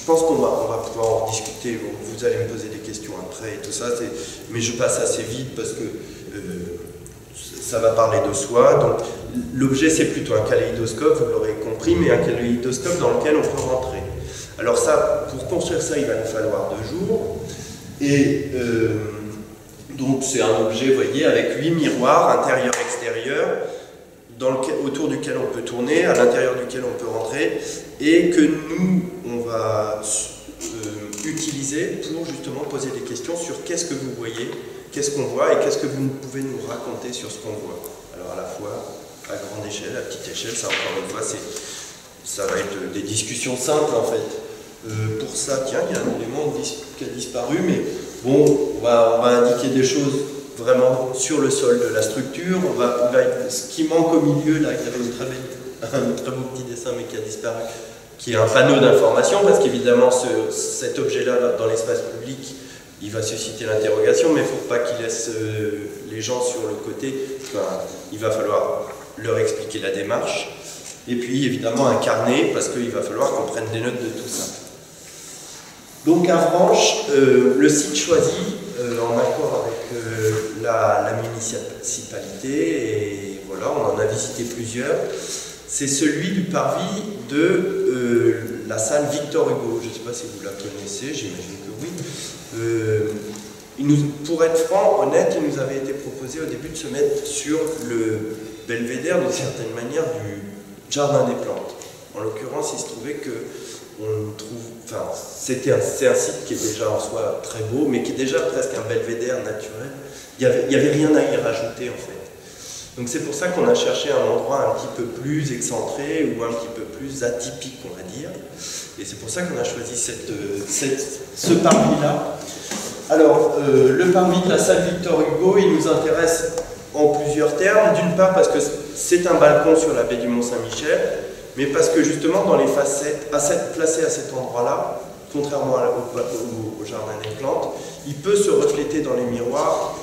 pense qu'on va pouvoir en discuter. Vous allez me poser des questions après et tout ça, mais je passe assez vite parce que ça va parler de soi. Donc l'objet, c'est plutôt un kaléidoscope, vous l'aurez compris, mais un kaléidoscope dans lequel on peut rentrer. Alors ça, pour construire ça, il va nous falloir 2 jours. Et donc c'est un objet, vous voyez, avec 8 miroirs, intérieur-extérieur, autour duquel on peut tourner, à l'intérieur duquel on peut rentrer, et que nous, on va utiliser pour justement poser des questions sur qu'est-ce que vous voyez, qu'est-ce qu'on voit, et qu'est-ce que vous pouvez nous raconter sur ce qu'on voit. Alors à la fois à grande échelle, à petite échelle, ça encore une fois, ça va être des discussions simples en fait. Pour ça, tiens, il y a un élément qui a disparu, mais bon, on va indiquer des choses vraiment sur le sol de la structure. Ce qui manque au milieu, là, il y avait un très beau petit dessin, mais qui a disparu, qui est un panneau d'information, parce qu'évidemment, cet objet-là, dans l'espace public, il va susciter l'interrogation, mais il ne faut pas qu'il laisse les gens sur le côté. Enfin, il va falloir leur expliquer la démarche. Et puis, évidemment, un carnet, parce qu'il va falloir qu'on prenne des notes de tout ça. Donc, Avranches, le site choisi, en accord avec la municipalité, et voilà, on en a visité plusieurs, c'est celui du parvis de la salle Victor Hugo. Je ne sais pas si vous la connaissez, j'imagine que oui. Pour être franc, honnête, il nous avait été proposé au début de se mettre sur le belvédère, d'une certaine manière, du jardin des plantes. En l'occurrence, il se trouvait que c'est un site qui est déjà en soi très beau, mais qui est déjà presque un belvédère naturel. Il n'y avait rien à y rajouter en fait. Donc c'est pour ça qu'on a cherché un endroit un petit peu plus excentré ou un petit peu plus atypique, on va dire. Et c'est pour ça qu'on a choisi ce parvis-là. Alors, le parvis de la salle Victor Hugo, il nous intéresse en plusieurs termes. D'une part parce que c'est un balcon sur la baie du Mont-Saint-Michel, mais parce que justement dans les facettes, placé à cet endroit-là, contrairement au jardin des plantes, il peut se refléter dans les miroirs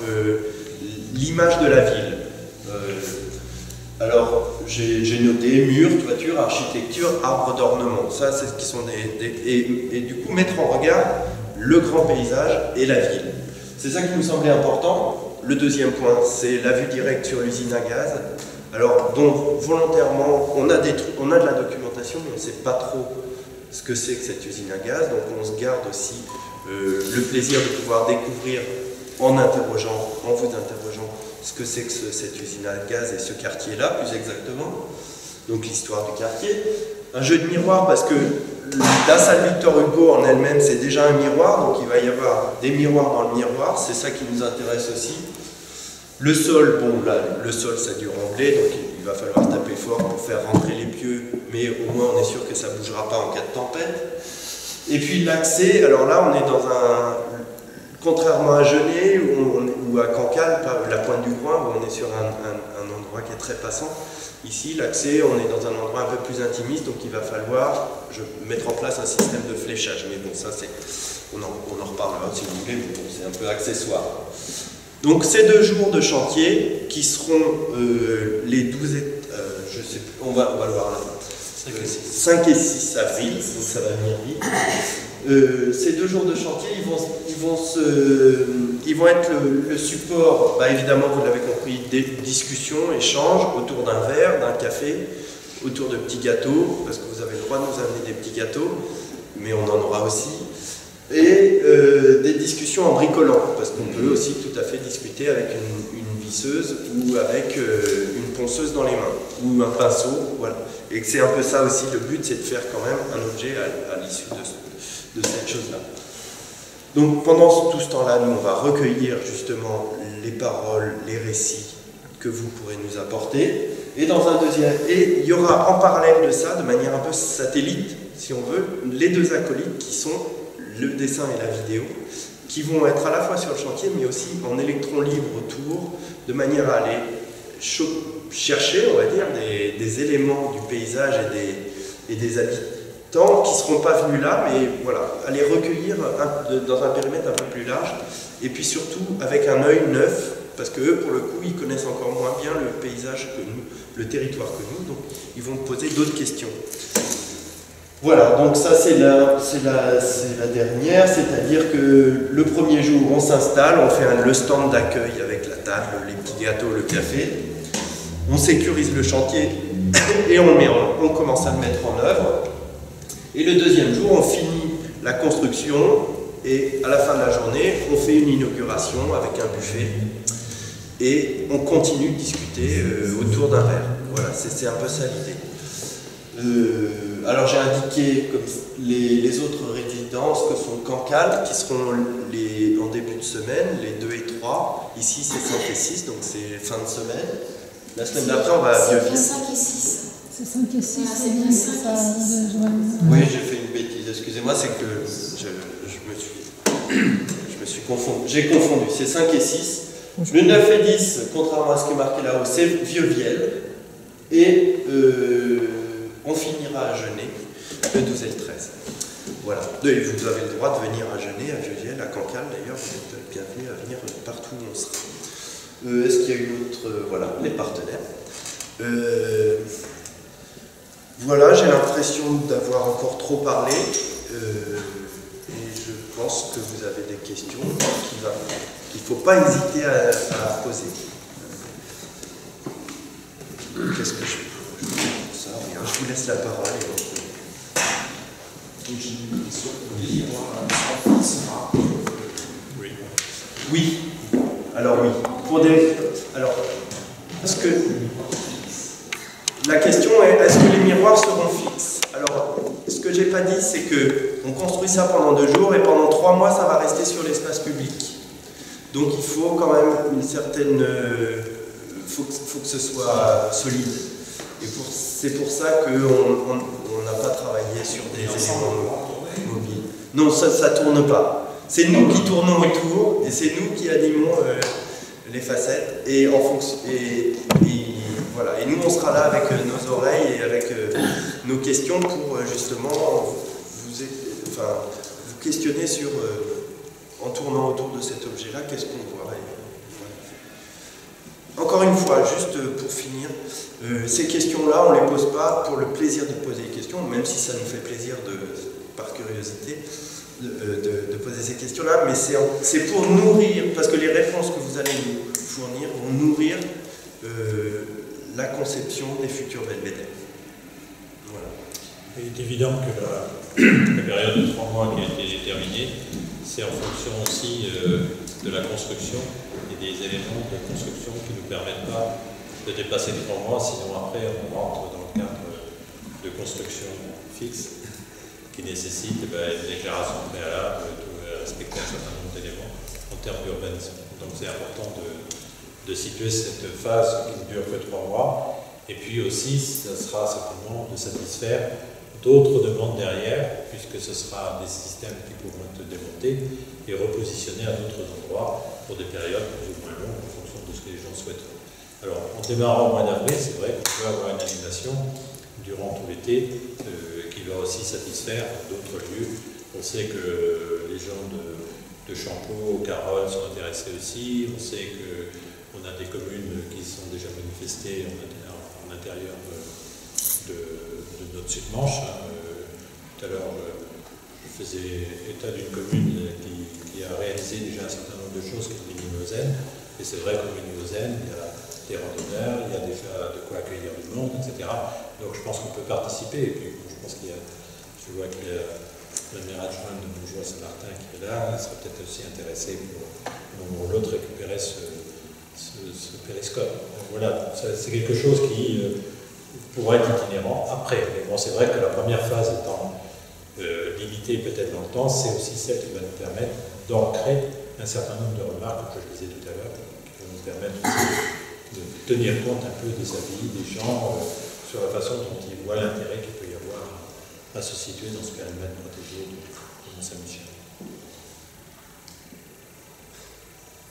l'image de la ville. Alors, j'ai noté mur, toiture, architecture, arbres d'ornement. Ça, c'est ce qui sont et du coup, mettre en regard le grand paysage et la ville. C'est ça qui nous semblait important. Le deuxième point, c'est la vue directe sur l'usine à gaz. Alors, donc, volontairement, on a de la documentation, mais on ne sait pas trop ce que c'est que cette usine à gaz. Donc, on se garde aussi le plaisir de pouvoir découvrir en vous interrogeant, ce que c'est que cette usine à gaz et ce quartier-là, plus exactement. Donc l'histoire du quartier. Un jeu de miroir, parce que la salle Victor Hugo en elle-même, c'est déjà un miroir, donc il va y avoir des miroirs dans le miroir, c'est ça qui nous intéresse aussi. Le sol, bon là, le sol ça dure anglais, donc il va falloir taper fort pour faire rentrer les pieux, mais au moins on est sûr que ça ne bougera pas en cas de tempête. Et puis l'accès, alors là on est dans un... Contrairement à Genêt ou à Cancale, la pointe du Groin, où on est sur un endroit qui est très passant, ici, l'accès, on est dans un endroit un peu plus intimiste, donc il va falloir mettre en place un système de fléchage. Mais bon, ça, on en reparlera si vous voulez, mais bon, c'est un peu accessoire. Donc, ces 2 jours de chantier qui seront les 12 je sais plus, on va le voir là. 5 et 6 avril, donc ça va venir vite. Ces 2 jours de chantier, ils vont être le support, évidemment, vous l'avez compris, des discussions, échanges autour d'un verre, d'un café, autour de petits gâteaux, parce que vous avez le droit de nous amener des petits gâteaux, mais on en aura aussi, et des discussions en bricolant, parce qu'on peut aussi tout à fait discuter avec une visseuse ou avec une ponceuse dans les mains, ou un pinceau, voilà. Et que c'est un peu ça aussi, le but, c'est de faire quand même un objet à l'issue de cette chose-là. Donc pendant tout ce temps-là, nous on va recueillir justement les paroles, les récits que vous pourrez nous apporter. Et il y aura en parallèle de ça, de manière un peu satellite, si on veut, les 2 acolytes qui sont le dessin et la vidéo, qui vont être à la fois sur le chantier, mais aussi en électron libre autour, de manière à aller chercher, on va dire, des éléments du paysage et des habitants qui ne seront pas venus là, mais voilà, à les recueillir dans un périmètre un peu plus large, et puis surtout avec un œil neuf, parce qu'eux, pour le coup, ils connaissent encore moins bien le paysage que nous, le territoire que nous, donc ils vont poser d'autres questions. Voilà, donc ça c'est la dernière, c'est-à-dire que le premier jour, on s'installe, on fait le stand d'accueil avec la table, les petits gâteaux, le café, on sécurise le chantier et on commence à le mettre en œuvre. Et le deuxième jour, on finit la construction et à la fin de la journée, on fait une inauguration avec un buffet et on continue de discuter autour d'un verre. Voilà, c'est un peu ça l'idée. Alors j'ai indiqué comme les autres résidences que sont Cancale, qui seront en début de semaine, les 2 et 3. Ici c'est 5 et 6, donc c'est fin de semaine. La semaine d'après, on va à Vieux-Ville. C'est 5 et 6. C'est 5 et 6. Voilà, c'est bien 5 et 6. Oui, j'ai fait une bêtise, excusez-moi, c'est que je me suis confondu. J'ai confondu, c'est 5 et 6. Le 9 et 10, contrairement à ce qui est marqué là-haut, c'est Vieux-Vielle. Et on finira à Genêt, le 12 et le 13. Voilà. Et vous avez le droit de venir à Genêt, à Vieux-Vielle, à Cancale d'ailleurs, vous êtes bienvenus à venir partout où on sera. Est-ce qu'il y a une autre... voilà, les partenaires. Voilà, j'ai l'impression d'avoir encore trop parlé. Et je pense que vous avez des questions qu'il ne faut pas hésiter à poser. Qu'est-ce que je peux ça, je vous laisse la parole. J'ai une question. Il y aura oui. Oui. Alors oui. Parce que la question est, est-ce que les miroirs seront fixes? Alors, ce que j'ai pas dit, c'est qu'on construit ça pendant 2 jours et pendant 3 mois, ça va rester sur l'espace public. Donc il faut quand même une certaine... faut que ce soit solide. Et c'est pour ça qu'on n'a pas travaillé sur des éléments mobiles. Non, ça ne tourne pas. C'est nous qui tournons autour et c'est nous qui animons les facettes. Et en fonction... Voilà. Et nous, on sera là avec nos oreilles et avec nos questions pour justement vous questionner sur, en tournant autour de cet objet-là, qu'est-ce qu'on voit. Encore une fois, juste pour finir, Ces questions-là, on ne les pose pas pour le plaisir de poser des questions, même si ça nous fait plaisir, par curiosité, de poser ces questions-là, mais c'est pour nourrir, parce que les réponses que vous allez nous fournir vont nourrir la conception des futurs belvédères. Voilà. Il est évident que la période de 3 mois qui a été déterminée, c'est en fonction aussi de la construction et des éléments de construction qui ne nous permettent pas de dépasser les 3 mois, sinon après on rentre dans le cadre de construction fixe qui nécessite une déclaration préalable, de respecter un certain nombre d'éléments en termes d'urbanisme. Donc c'est important de situer cette phase qui ne dure que 3 mois, et puis aussi ça sera certainement de satisfaire d'autres demandes derrière, puisque ce sera des systèmes qui pourront être démontés et repositionnés à d'autres endroits pour des périodes plus ou moins longues en fonction de ce que les gens souhaitent. Alors, en démarrant au mois d'avril, c'est vrai qu'on peut avoir une animation durant tout l'été qui va aussi satisfaire d'autres lieux. On sait que les gens de Champeau, Carole sont intéressés aussi. On sait qu'on a des communes qui sont déjà manifestées en intérieur de notre Sud-Manche. Tout à l'heure, je faisais état d'une commune qui a réalisé déjà un certain nombre de choses comme Mini-Moselle. Et c'est vrai qu'au Mini-Moselle, il y a des randonneurs, il y a déjà de quoi accueillir du monde, etc. Donc je pense qu'on peut participer. Et puis je pense qu'il y a, je vois que le maire adjoint de Montjoie-Saint-Martin qui est là, il sera peut-être aussi intéressé pour l'autre récupérer ce périscope. Donc, voilà, c'est quelque chose qui pourrait être itinérant après. Mais bon, c'est vrai que la première phase étant limitée peut-être dans le temps, c'est aussi celle qui va nous permettre d'ancrer un certain nombre de remarques, comme je le disais tout à l'heure, qui vont nous permettre aussi de tenir compte un peu des avis des gens sur la façon dont ils voient l'intérêt qu'il peut y avoir à se situer dans ce périmètre protégé de Mont-Saint-Michel.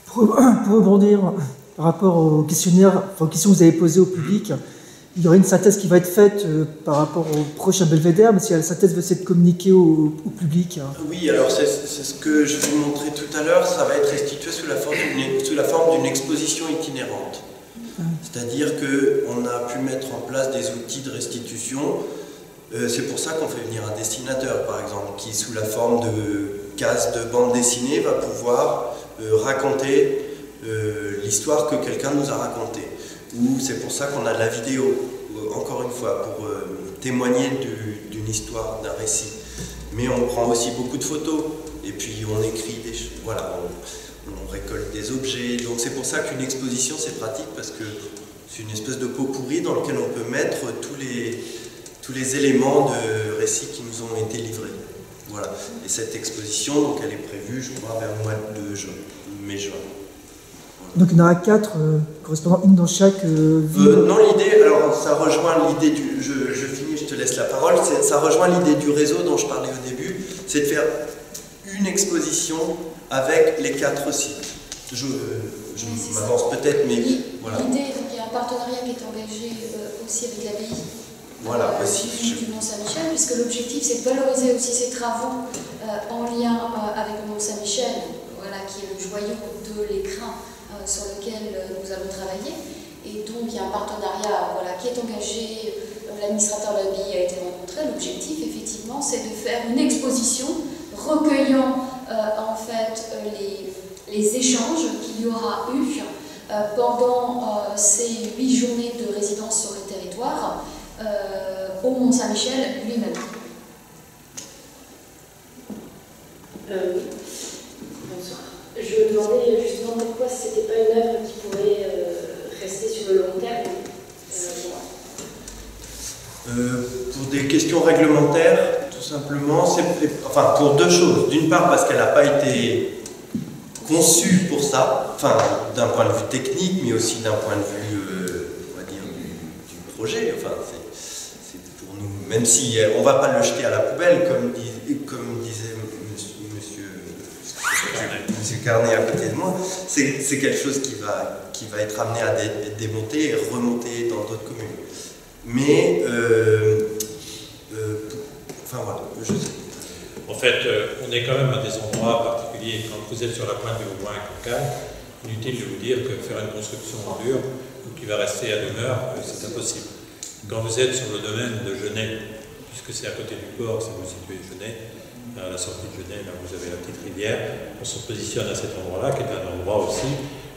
Pour rebondir par rapport au questionnaire, aux questions que vous avez posées au public, il y aura une synthèse qui va être faite par rapport au prochain belvédère, mais si la synthèse veut être communiquée au public. Oui, alors c'est ce que je vous montrais tout à l'heure, ça va être restitué sous la forme d'une exposition itinérante. C'est-à-dire qu'on a pu mettre en place des outils de restitution. C'est pour ça qu'on fait venir un dessinateur, par exemple, qui, sous la forme de cases de bande dessinée, va pouvoir raconter l'histoire que quelqu'un nous a racontée. Ou c'est pour ça qu'on a de la vidéo, encore une fois, pour témoigner d'une histoire, d'un récit. Mais on prend aussi beaucoup de photos, et puis on écrit des choses. Voilà, on récolte des objets. Donc c'est pour ça qu'une exposition c'est pratique, parce que c'est une espèce de pot pourri dans lequel on peut mettre tous les éléments de récits qui nous ont été livrés. Voilà. Et cette exposition, donc elle est prévue, je crois, vers le mois de mai-juin. Voilà. Donc il y en aura 4 correspondant une dans chaque ville. Non, l'idée, alors ça rejoint l'idée du... Je finis, je te laisse la parole. Ça rejoint l'idée du réseau dont je parlais au début, c'est de faire une exposition avec les 4 sites. Je m'avance peut-être, mais voilà. L'idée, donc il y a un partenariat qui est engagé aussi avec l'abbaye. Voilà, aussi. Du Mont-Saint-Michel, puisque l'objectif c'est de valoriser aussi ces travaux en lien avec le Mont-Saint-Michel, voilà, qui est le joyau de l'écrin sur lequel nous allons travailler. Et donc il y a un partenariat, voilà, qui est engagé, l'administrateur de l'abbaye a été rencontré. L'objectif effectivement c'est de faire une exposition recueillant en fait les échanges qu'il y aura eu pendant ces 8 journées de résidence sur le territoire au Mont-Saint-Michel lui-même. Oui. Bonsoir. Je me demandais justement pourquoi ce n'était pas une œuvre qui pourrait rester sur le long terme. Pour des questions réglementaires, tout simplement, enfin pour 2 choses. D'une part parce qu'elle n'a pas été conçue pour ça, enfin d'un point de vue technique, mais aussi d'un point de vue, on va dire, du projet. Enfin, c'est pour nous, même si on ne va pas le jeter à la poubelle, comme disait Monsieur Carnet à côté de moi, c'est quelque chose qui va être amené à démonter et remonter dans d'autres communes. Mais, enfin voilà, je sais. En fait, on est quand même à des endroits particuliers. Quand vous êtes sur la pointe du Haut-Rhin à Cancale, inutile de vous dire que faire une construction en dur, ou qui va rester à demeure, c'est impossible. Quand vous êtes sur le domaine de Genêt, puisque c'est à côté du port, si vous situez Genêt, à la sortie de Genêt, là vous avez la petite rivière, on se positionne à cet endroit-là, qui est un endroit aussi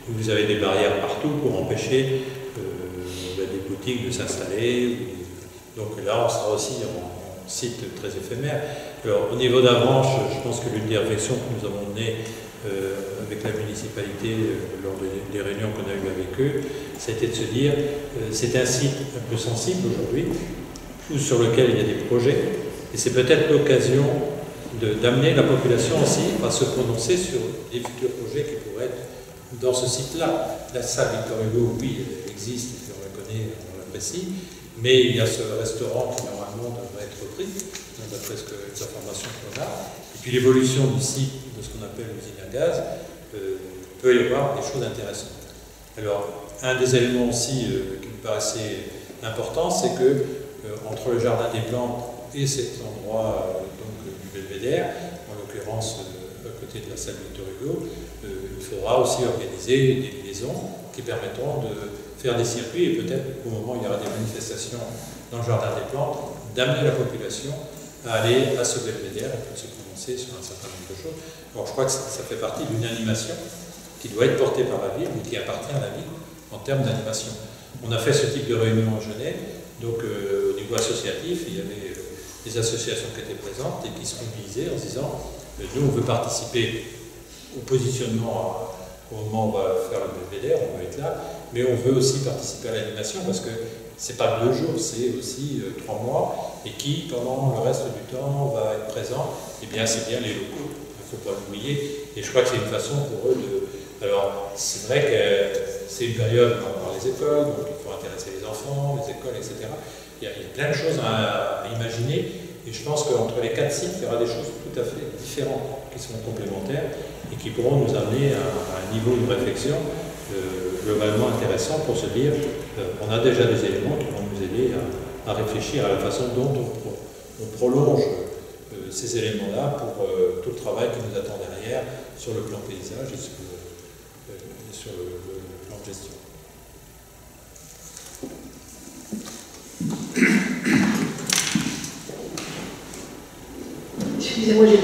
où vous avez des barrières partout pour empêcher des boutiques de s'installer. Donc là, on sera aussi en site très éphémère. Alors, au niveau d'Avranches, je pense que l'une des réflexions que nous avons menées avec la municipalité lors des réunions qu'on a eues avec eux, c'était de se dire c'est un site un peu sensible aujourd'hui, sur lequel il y a des projets, et c'est peut-être l'occasion d'amener la population aussi à se prononcer sur des futurs projets qui pourraient être dans ce site-là. La salle Victor Hugo, oui, elle existe, on la connaît, on l'apprécie, mais il y a ce restaurant qui normalement devrait être repris, d'après les informations qu'on a. Et puis l'évolution du site de ce qu'on appelle l'usine à gaz, peut y avoir des choses intéressantes. Alors, un des éléments aussi qui me paraissait important, c'est que entre le jardin des plantes et cet endroit du Belvédère, en l'occurrence à côté de la salle Victor Hugo, il faudra aussi organiser des liaisons qui permettront de faire des circuits et peut-être au moment où il y aura des manifestations dans le jardin des plantes, d'amener la population à aller à ce Belvédère et puis se prononcer sur un certain nombre de choses. Alors je crois que ça fait partie d'une animation qui doit être portée par la ville, mais qui appartient à la ville en termes d'animation. On a fait ce type de réunion en Genève, donc au niveau associatif, il y avait des associations qui étaient présentes et qui se mobilisaient en se disant nous on veut participer au positionnement au moment où on va faire le Belvédère, on veut être là, mais on veut aussi participer à l'animation parce que c'est pas 2 jours, c'est aussi 3 mois, et qui, pendant le reste du temps, va être présent, et bien c'est bien les locaux, il ne faut pas l'oublier, et je crois que c'est une façon pour eux de... Alors, c'est vrai que c'est une période dans les écoles, donc il faut intéresser les enfants, les écoles, etc. Il y a plein de choses à imaginer, et je pense qu'entre les 4 sites, il y aura des choses tout à fait différentes, qui seront complémentaires, et qui pourront nous amener à un niveau de réflexion globalement intéressant pour se dire on a déjà des éléments qui vont nous aider à réfléchir à la façon dont on prolonge ces éléments-là pour tout le travail qui nous attend derrière sur le plan paysage et sur le plan de gestion. Excusez-moi, j'ai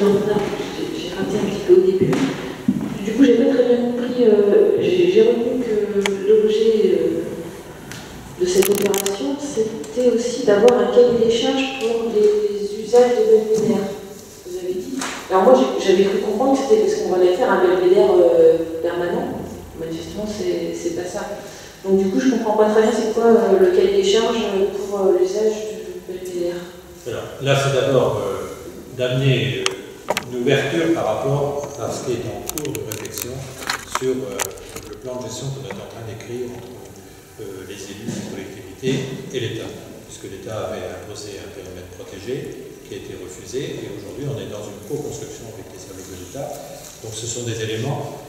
raté un petit peu au début. Du coup, j'ai pas très bien compris. J'ai retenu que l'objet de cette opération, c'était aussi d'avoir un cahier des charges pour les usages des belvédères. Vous avez dit. Alors moi, j'avais cru comprendre que c'était parce qu'on allait faire un belvédère permanent. Manifestement, c'est pas ça. Donc du coup, je comprends pas très bien c'est quoi le cahier des charges pour l'usage du belvédère. Alors, là, c'est d'abord d'amener une ouverture par rapport à ce qui est en cours de réflexion sur le plan de gestion qu'on est en train d'écrire entre les élus, les collectivités et l'État, puisque l'État avait imposé un périmètre protégé qui a été refusé, et aujourd'hui on est dans une co-construction avec les services de l'État, donc ce sont des éléments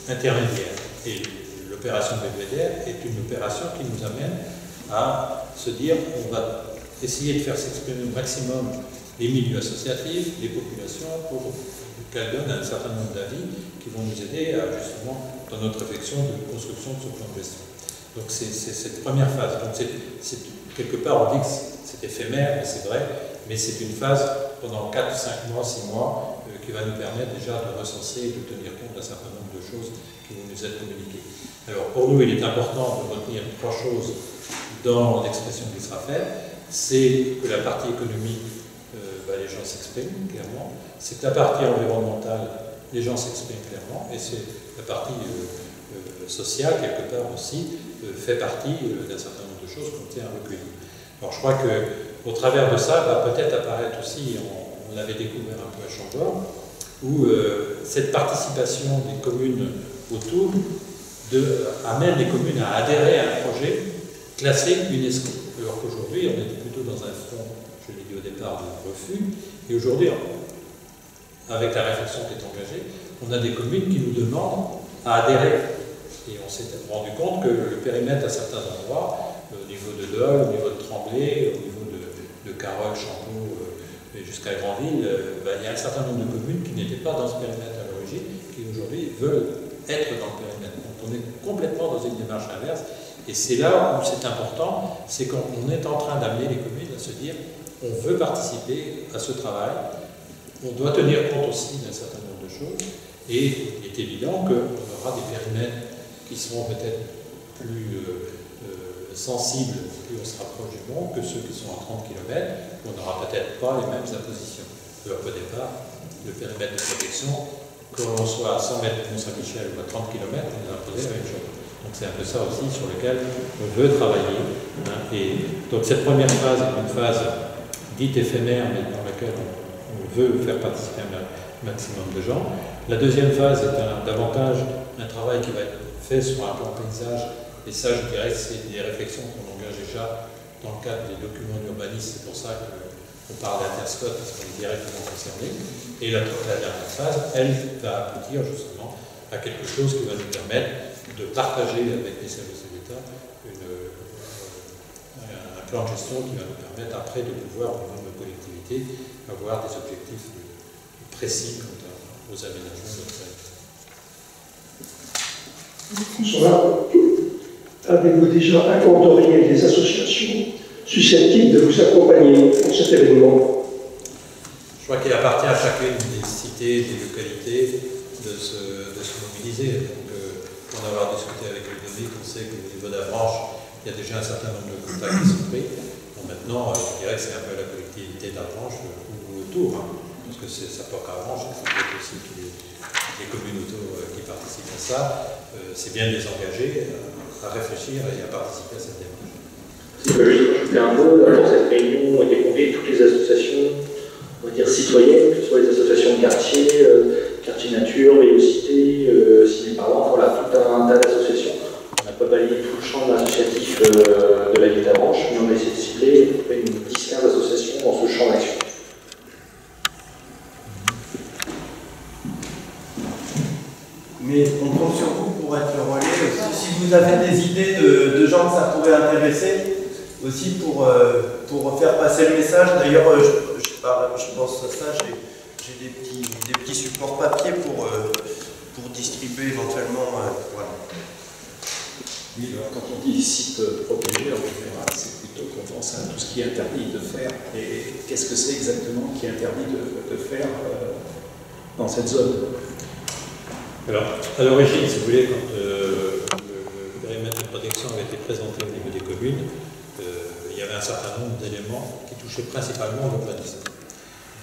intermédiaires. Et l'opération Belvédère est une opération qui nous amène à se dire on va essayer de faire s'exprimer au maximum les milieux associatifs, les populations, pour qu'elles donnent un certain nombre d'avis qui vont nous aider à, justement, dans notre réflexion de construction de ce plan de gestion. Donc c'est cette première phase. Donc quelque part, on dit que c'est éphémère, mais c'est vrai, mais c'est une phase pendant 4, 5 mois, 6 mois, qui va nous permettre déjà de recenser et de tenir compte d'un certain nombre de choses qui vont nous être communiquées. Alors pour nous, il est important de retenir 3 choses dans l'expression qui sera faite. C'est que la partie économique, les gens s'expriment clairement. C'est que la partie environnementale, les gens s'expriment clairement. Et c'est la partie sociale, quelque part aussi, fait partie d'un certain nombre de choses qu'on tient à recueillir. Alors je crois qu'au travers de ça va peut-être apparaître aussi, on l'avait découvert un peu à Chambord, où cette participation des communes autour amène les communes à adhérer à un projet classé UNESCO. Alors qu'aujourd'hui, on était plutôt dans un front, je l'ai dit au départ, de refus. Et aujourd'hui, avec la réflexion qui est engagée, on a des communes qui nous demandent à adhérer. Et on s'est rendu compte que le périmètre à certains endroits, au niveau de Dole, au niveau de Tremblay, au niveau de Carole, Champeaux et jusqu'à Granville, il y a un certain nombre de communes qui n'étaient pas dans ce périmètre à l'origine, qui aujourd'hui veulent être dans le périmètre. Donc on est complètement dans une démarche inverse, Et c'est là où c'est important, c'est qu'on est en train d'amener les communes à se dire on veut participer à ce travail, on doit tenir compte aussi d'un certain nombre de choses, et il est évident qu'on aura des périmètres qui seront peut-être plus sensibles plus on se rapproche du monde que ceux qui sont à 30 km, où on n'aura peut-être pas les mêmes impositions. Alors qu'au départ, le périmètre de protection, que l'on soit à 100 mètres de Mont-Saint-Michel ou à 30 km, on nous imposait la même chose. Donc c'est un peu ça aussi sur lequel on veut travailler. Hein. Et donc cette première phase est une phase dite éphémère, mais dans laquelle on veut faire participer un maximum de gens. La deuxième phase est davantage un travail qui va être fait sur un plan paysage. Et ça, je dirais que c'est des réflexions qu'on engage déjà dans le cadre des documents d'urbanisme. C'est pour ça qu'on parle d'Interspot, parce qu'on est directement concerné. Et la dernière phase, elle va aboutir justement à quelque chose qui va nous permettre de partager avec les services de l'État un plan de gestion qui va nous permettre après de pouvoir, au niveau de nos collectivités, avoir des objectifs précis quant aux aménagements de notre territoire. Avez-vous déjà inventorié des associations susceptibles de vous accompagner dans cet événement? Je crois qu'il appartient à chacune des cités, des localités de se mobiliser. Donc, pour en avoir discuté avec le Ludovic, on sait qu'au niveau de la branche, il y a déjà un certain nombre de contacts qui sont pris. Bon, maintenant, je dirais que c'est un peu la collectivité de la branche ou autour, hein, parce que ça porte à la branche, ça peut être aussi tous les communes autour qui participent à ça. C'est bien de les engager à réfléchir et à participer à cette démarche. Si je peux juste rajouter un mot, dans cette réunion ont été conviées toutes les associations, on va dire citoyennes, que ce soit les associations de quartier, quartier nature, vélocité, ciné parlant, voilà, tout un tas d'associations. On n'a pas balayé tout le champ de l'associatif de la ville d'Avranches, mais on a essayé de cibler une 10-15 associations dans ce champ d'action. Mais on compte sur vous pour être le relais aussi. Si vous avez des idées de gens que ça pourrait intéresser, aussi pour faire passer le message. D'ailleurs, je pense à ça, j'ai des petits supports papier pour distribuer éventuellement. Voilà. Oui, alors quand on dit site protégé, en général, c'est plutôt qu'on pense à tout ce qui est interdit de faire. Et qu'est-ce que c'est exactement qui est interdit de faire dans cette zone? Alors, à l'origine, si vous voulez, quand le périmètre de protection avait été présenté au niveau des communes, il y avait un certain nombre d'éléments qui touchaient principalement l'urbanisme.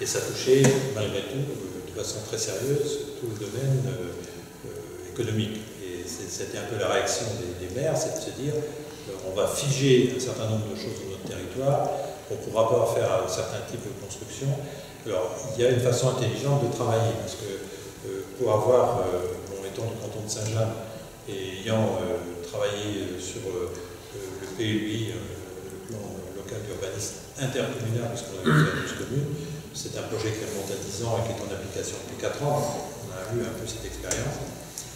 Et ça touchait, malgré tout, de façon très sérieuse, tout le domaine économique. Et c'était un peu la réaction des maires, c'est de se dire on va figer un certain nombre de choses dans notre territoire, on ne pourra pas faire un certain type de construction. Alors, il y a une façon intelligente de travailler, parce que pour avoir, étant du canton de Saint-Jean, et ayant travaillé sur le PLUI, le plan local d'urbanisme intercommunal, puisqu'on a fait 12 communes, c'est un projet qui remonte à 10 ans et qui est en application depuis 4 ans, on a eu un peu cette expérience.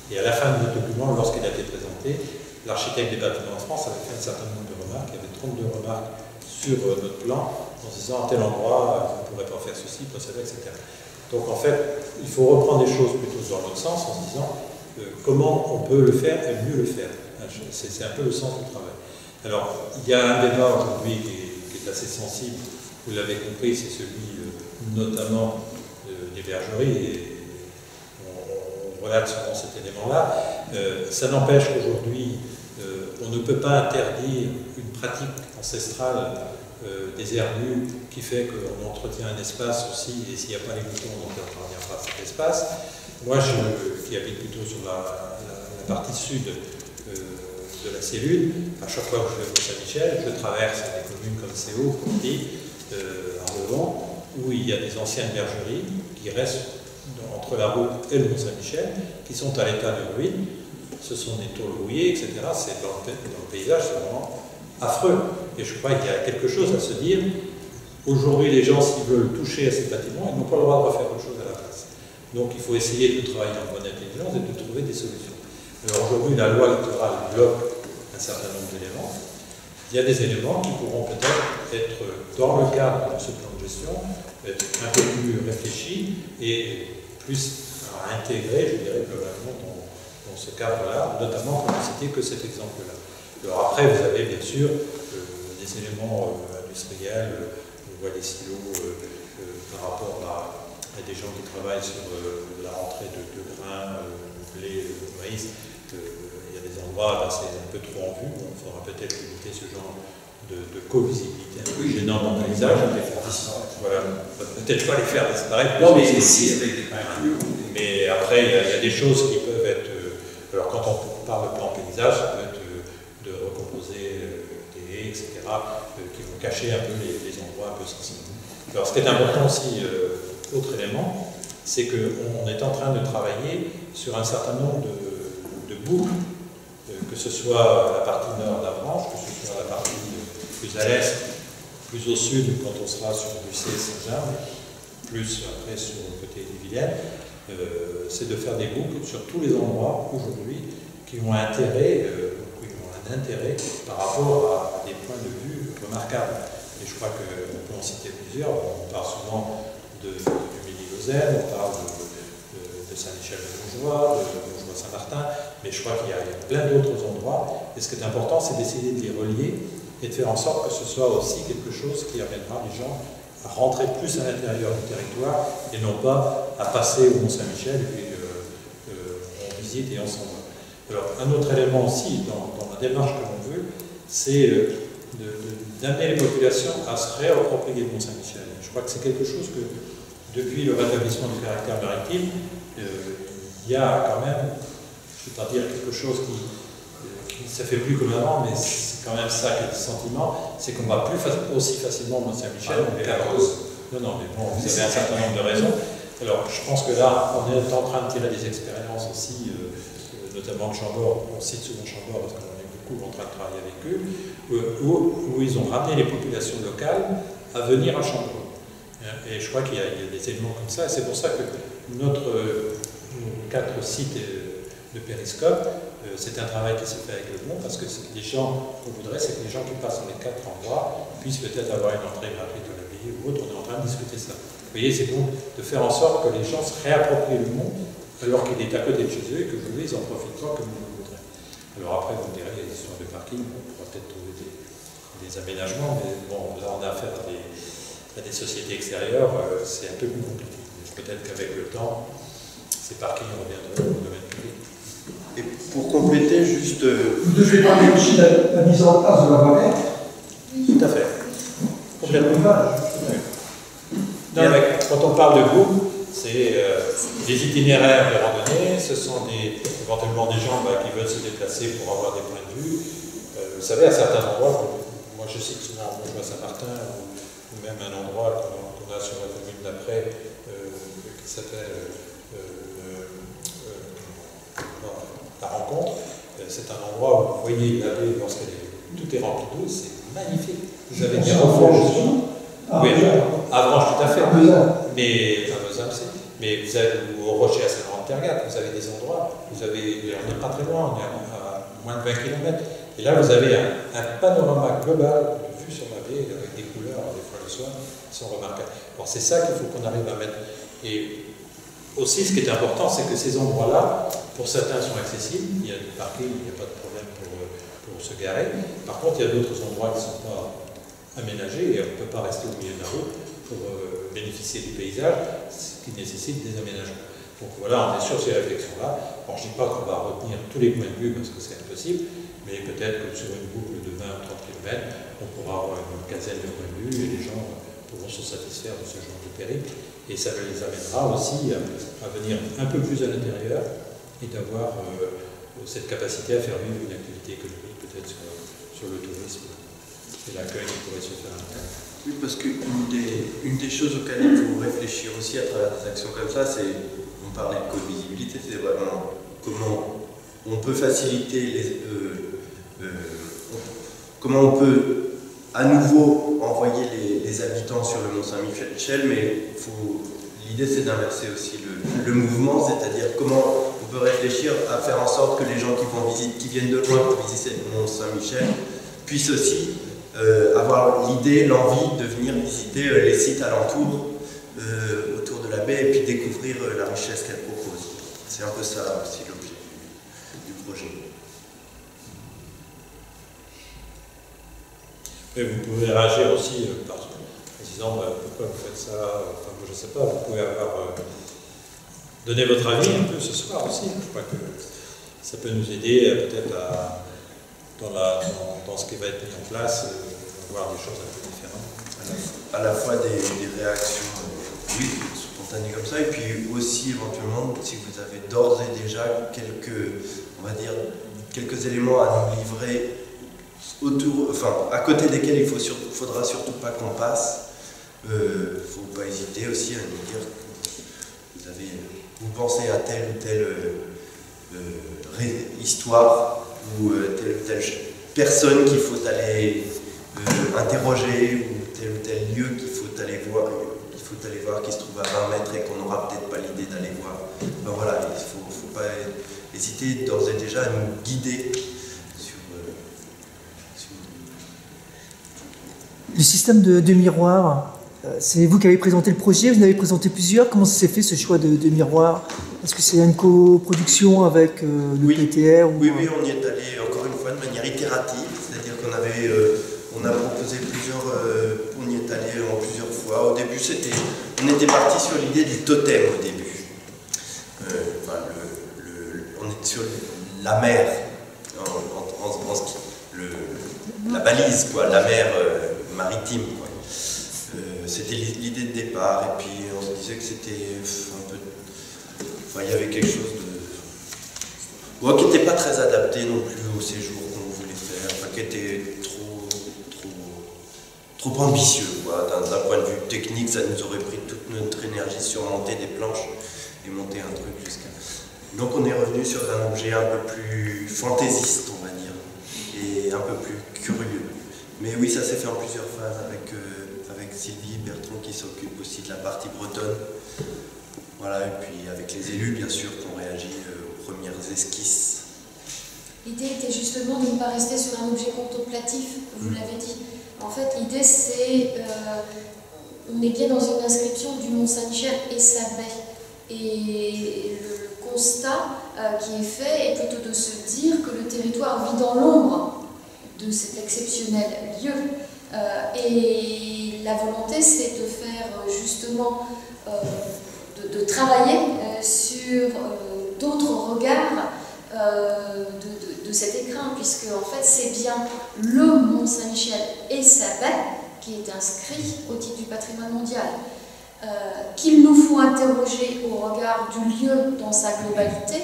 Et à la fin de notre document, lorsqu'il a été présenté, l'architecte des bâtiments de France avait fait un certain nombre de remarques, il y avait 32 remarques sur notre plan, en se disant à tel endroit, vous ne pourrez pas faire ceci, pas cela, etc. Donc en fait, il faut reprendre les choses plutôt dans l'autre sens, en se disant comment on peut le faire et mieux le faire. C'est un peu le sens du travail. Alors, il y a un débat aujourd'hui qui est assez sensible, vous l'avez compris, c'est celui notamment des bergeries, et on relate souvent cet élément-là. Ça n'empêche qu'aujourd'hui, on ne peut pas interdire une pratique ancestrale des herbus qui fait qu'on entretient un espace aussi, et s'il n'y a pas les boutons, on n'entretient pas cet espace. Moi, qui habite plutôt sur la partie sud de la cellule, à chaque fois que je vais au Saint-Michel, je traverse des communes comme Céaux, Conti, Arlevant, où il y a des anciennes bergeries qui restent entre la route et le Mont-Saint-Michel, qui sont à l'état de ruine. Ce sont des tôles rouillées, etc. C'est dans le paysage, c'est vraiment affreux. Et je crois qu'il y a quelque chose à se dire. Aujourd'hui, les gens, s'ils veulent toucher à ces bâtiments, ils n'ont pas le droit de refaire autre chose à la place. Donc il faut essayer de travailler en bonne intelligence et de trouver des solutions. Alors aujourd'hui, la loi littorale bloque un certain nombre d'éléments. Il y a des éléments qui pourront peut-être être, dans le cadre de ce plan de gestion, être un peu plus réfléchis et plus à intégrer, je dirais, globalement dans ce cadre-là, notamment pour ne citer que cet exemple-là. Alors après, vous avez bien sûr des éléments industriels, on voit des silos par rapport à des gens qui travaillent sur la rentrée de grains, blé, maïs. Il y a des endroits, c'est un peu trop en vue, il faudra peut-être éviter ce genre de co-visibilité un peu gênant dans le paysage. Voilà. Peut-être pas les faire disparaître. Non, mais si, mais après, il y a des choses qui peuvent être. Alors, quand on parle de plan paysage, ça peut être de recomposer des haies, etc., qui vont cacher un peu les endroits un peu sensibles. Alors, ce qui est important aussi, autre élément, c'est qu'on est en train de travailler sur un certain nombre de boucles, que ce soit la partie nord d'Avranches, que ce soit la partie plus à l'est, plus au sud, quand on sera sur Bussé et Saint-Jean, plus après sur le côté des Vilaines, c'est de faire des boucles sur tous les endroits aujourd'hui qui ont un intérêt par rapport à des points de vue remarquables. Et je crois qu'on peut en citer plusieurs. On parle souvent du Midi-Lausanne, on parle de Saint-Michel-de-Montjoie, de Montjoie-Saint-Martin, mais je crois qu'il y a plein d'autres endroits. Et ce qui est important, c'est d'essayer de les relier et de faire en sorte que ce soit aussi quelque chose qui amènera les gens à rentrer plus à l'intérieur du territoire et non pas à passer au Mont-Saint-Michel et puis on visite et on s'en va. Alors, un autre élément aussi dans la démarche que l'on veut, c'est d'amener les populations à se réapproprier le Mont-Saint-Michel. Je crois que c'est quelque chose que, depuis le rétablissement du caractère maritime, il y a quand même, je ne vais pas dire quelque chose qui ne se fait plus comme avant, mais c'est quand même ça qui est le sentiment, c'est qu'on ne va plus aussi facilement au Mont-Saint-Michel. Non, mais bon, vous avez un certain nombre de raisons. Alors, je pense que là, on est en train de tirer des expériences aussi, notamment de Chambord, on cite souvent Chambord parce qu'on est beaucoup en train de travailler avec eux, où ils ont ramené les populations locales à venir à Chambord. Et je crois qu'il y a des éléments comme ça, et c'est pour ça que nos 4 sites de périscope, c'est un travail qui se fait avec le monde, parce que les gens, qu'on voudrait, c'est que les gens qui passent dans les 4 endroits puissent peut-être avoir une entrée gratuite de l'abbaye ou autre. On est en train de discuter ça. Vous voyez, c'est donc de faire en sorte que les gens se réapproprient le monde alors qu'il est à côté de chez eux et que vous, ils en profitent pas comme ils le voudraient. Alors après, vous me direz, il y a des histoires de parking, on pourra peut-être trouver des aménagements, mais bon, là on a affaire à des sociétés extérieures, c'est un peu plus compliqué. Peut-être qu'avec le temps, ces parkings reviendront au domaine public. Et pour compléter, juste... Vous devez parler aussi de la mise en place de la barrière. Tout à fait. Complètement. Non, mais quand on parle de boucle, c'est des itinéraires de randonnée, ce sont éventuellement des gens qui veulent se déplacer pour avoir des points de vue. Vous savez, à certains endroits, moi je cite souvent Montjoie-Saint-Martin, ou même un endroit qu'on a sur la commune d'après, qui s'appelle La Rencontre. C'est un endroit où vous voyez l'abbaye tout est rempli d'eau, c'est magnifique. Vous avez des refuges. Oui, à Avranches, tout à fait. Mais à Lausanne, mais vous avez au Rocher à Saint-Laurent-de-Tergat, vous avez des endroits, on n'est pas très loin, on est à moins de 20 km. Et là, vous avez un panorama global de vue sur la baie avec des couleurs, des fois le soir, qui sont remarquables. Alors c'est ça qu'il faut qu'on arrive à mettre. Et aussi, ce qui est important, c'est que ces endroits-là, pour certains, sont accessibles. Il y a des parkings, il n'y a pas de problème pour se garer. Par contre, il y a d'autres endroits qui ne sont pas aménagés et on ne peut pas rester au milieu de la route pour bénéficier du paysage, ce qui nécessite des aménagements. Donc voilà, on est sur ces réflexions-là. Alors je ne dis pas qu'on va retenir tous les points de vue parce que c'est impossible, mais peut-être que sur une boucle de 20 ou 30 km, on pourra avoir une quinzaine de points de vue et les gens pourront se satisfaire de ce genre de périple. Et ça les amènera aussi à venir un peu plus à l'intérieur et d'avoir cette capacité à faire vivre une activité économique peut-être sur le tourisme et l'accueil qui pourrait se faire à l'intérieur. Oui, parce qu'une des choses auxquelles il faut réfléchir aussi à travers des actions comme ça, c'est, on parlait de co-visibilité, c'est vraiment comment on peut faciliter comment on peut à nouveau envoyer les habitants sur le Mont-Saint-Michel, mais l'idée c'est d'inverser aussi le mouvement, c'est-à-dire comment on peut réfléchir à faire en sorte que les gens qui viennent de loin pour visiter le Mont-Saint-Michel puissent aussi avoir l'idée, l'envie de venir visiter les sites alentours autour de la baie et puis découvrir la richesse qu'elle propose. C'est un peu ça aussi l'objet du projet. Mais vous pouvez réagir aussi en disant pourquoi vous faites ça, enfin, je ne sais pas, vous pouvez donner votre avis un peu ce soir aussi. Je crois que ça peut nous aider peut-être dans ce qui va être mis en place, voir des choses un peu différentes. À la fois des réactions oui, spontanées comme ça, et puis aussi éventuellement si vous avez d'ores et déjà quelques éléments à nous livrer à côté desquels il faudra surtout pas qu'on passe. Il ne faut pas hésiter aussi à nous dire que vous pensez à telle ou telle histoire ou telle ou telle personne qu'il faut aller interroger ou tel lieu qu'il faut aller voir, qui se trouve à 20 mètres et qu'on n'aura peut-être pas l'idée d'aller voir. Ben voilà, il ne faut pas hésiter d'ores et déjà à nous guider sur Le système de miroir, c'est vous qui avez présenté le projet, vous en avez présenté plusieurs. Comment ça s'est fait ce choix de miroir? Est-ce que c'est une coproduction avec le PTR Oui, on y est allé encore une fois de manière itérative, c'est-à-dire on a proposé on y est allé en plusieurs fois. Au début, on était parti sur l'idée du totem au début. On est sur la mer, la balise, quoi, la mer maritime. Quoi. C'était l'idée de départ, et puis on se disait que c'était un peu... il y avait quelque chose qui n'était pas très adapté non plus au séjour qu'on voulait faire, qui était trop ambitieux. D'un point de vue technique, ça nous aurait pris toute notre énergie sur monter des planches et monter un truc jusqu'à... Donc on est revenu sur un objet un peu plus fantaisiste, on va dire, et un peu plus curieux. Mais oui, ça s'est fait en plusieurs phases avec Sylvie Bertrand qui s'occupe aussi de la partie bretonne. Voilà, et puis avec les élus, bien sûr, qui ont réagi aux premières esquisses. L'idée était justement de ne pas rester sur un objet contemplatif, vous l'avez dit. En fait, l'idée c'est, on est bien dans une inscription du Mont-Saint-Michel et sa baie. Et le constat qui est fait est plutôt de se dire que le territoire vit dans l'ombre de cet exceptionnel lieu. Et la volonté c'est de faire justement, de travailler sur d'autres regards de cet écrin, puisque en fait c'est bien le Mont-Saint-Michel et sa baie qui est inscrit au titre du patrimoine mondial, qu'il nous faut interroger au regard du lieu dans sa globalité,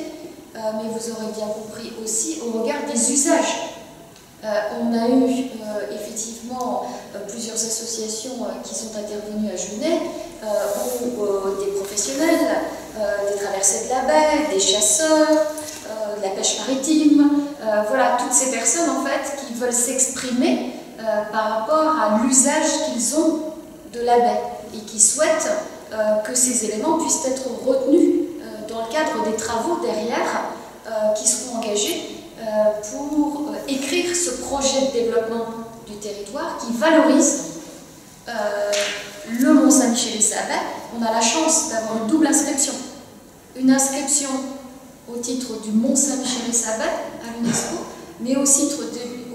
mais vous aurez bien compris aussi au regard des usages. On a eu effectivement plusieurs associations qui sont intervenues à Junet, où des professionnels, des traversées de la baie, des chasseurs, de la pêche maritime, voilà, toutes ces personnes en fait qui veulent s'exprimer par rapport à l'usage qu'ils ont de la baie et qui souhaitent que ces éléments puissent être retenus dans le cadre des travaux derrière qui seront engagés pour écrire ce projet de développement du territoire qui valorise le Mont-Saint-Michel et sa baie. On a la chance d'avoir une double inscription. Une inscription au titre du Mont-Saint-Michel et sa baie à l'UNESCO, mais aussi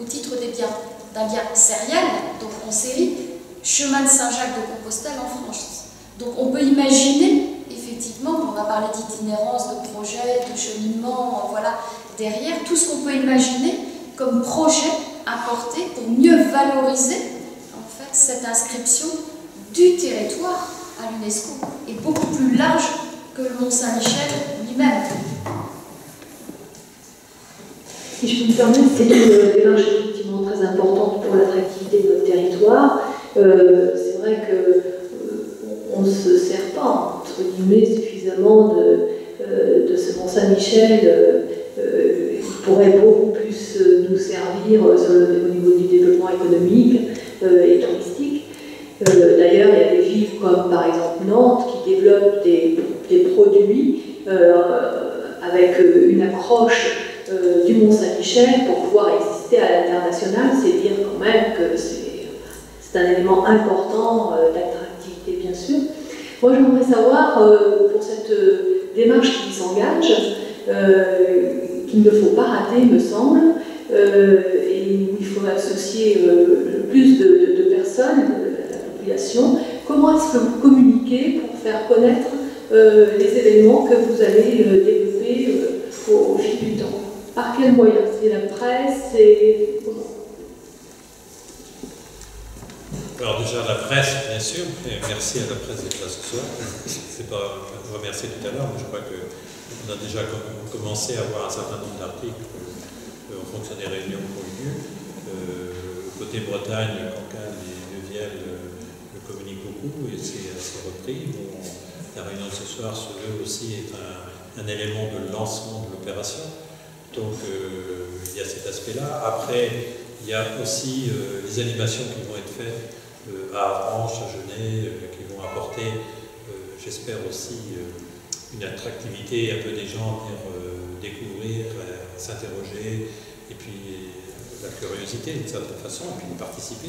au titre des biens, d'un bien sériel, donc en série, chemin de Saint-Jacques de Compostelle en France. Donc on peut imaginer, effectivement, on a parlé d'itinérance, de projet, de cheminement, voilà, derrière, tout ce qu'on peut imaginer comme projet à porter pour mieux valoriser en fait, cette inscription du territoire à l'UNESCO est beaucoup plus large que le Mont-Saint-Michel lui-même. Si je peux me permettre, c'est une démarche effectivement très importante pour l'attractivité de notre territoire. C'est vrai qu'on ne se sert pas, entre guillemets, suffisamment de ce Mont-Saint-Michel. Il pourrait beaucoup plus nous servir au niveau du développement économique et touristique. D'ailleurs, il y a des villes comme par exemple Nantes qui développent des produits avec une accroche du Mont-Saint-Michel pour pouvoir exister à l'international. C'est dire quand même que c'est un élément important d'attractivité, bien sûr. Moi, j'aimerais savoir, pour cette démarche qui s'engage, qu'il ne faut pas rater, me semble, et où il faut associer le plus de personnes, de la population. Comment est-ce que vous communiquez pour faire connaître les événements que vous allez développer au fil du temps? Par quels moyens? C'est la presse? C'est comment? Alors déjà la presse, bien sûr, et merci à la presse d'être là ce soir. C'est pas remercier tout à l'heure, mais je crois qu'on a déjà commencé à avoir un certain nombre d'articles en fonction des réunions qu'on a eues. Côté Bretagne, Cancale et Neuvielle le communiquent beaucoup et c'est assez repris. Bon, la réunion de ce soir se veut aussi être un élément de lancement de l'opération. Donc il y a cet aspect-là. Après, il y a aussi les animations qui vont être faites à Avranches, à Genève, qui vont apporter, j'espère aussi, une attractivité un peu des gens à venir découvrir, s'interroger, et puis la curiosité d'une certaine façon, et puis participer.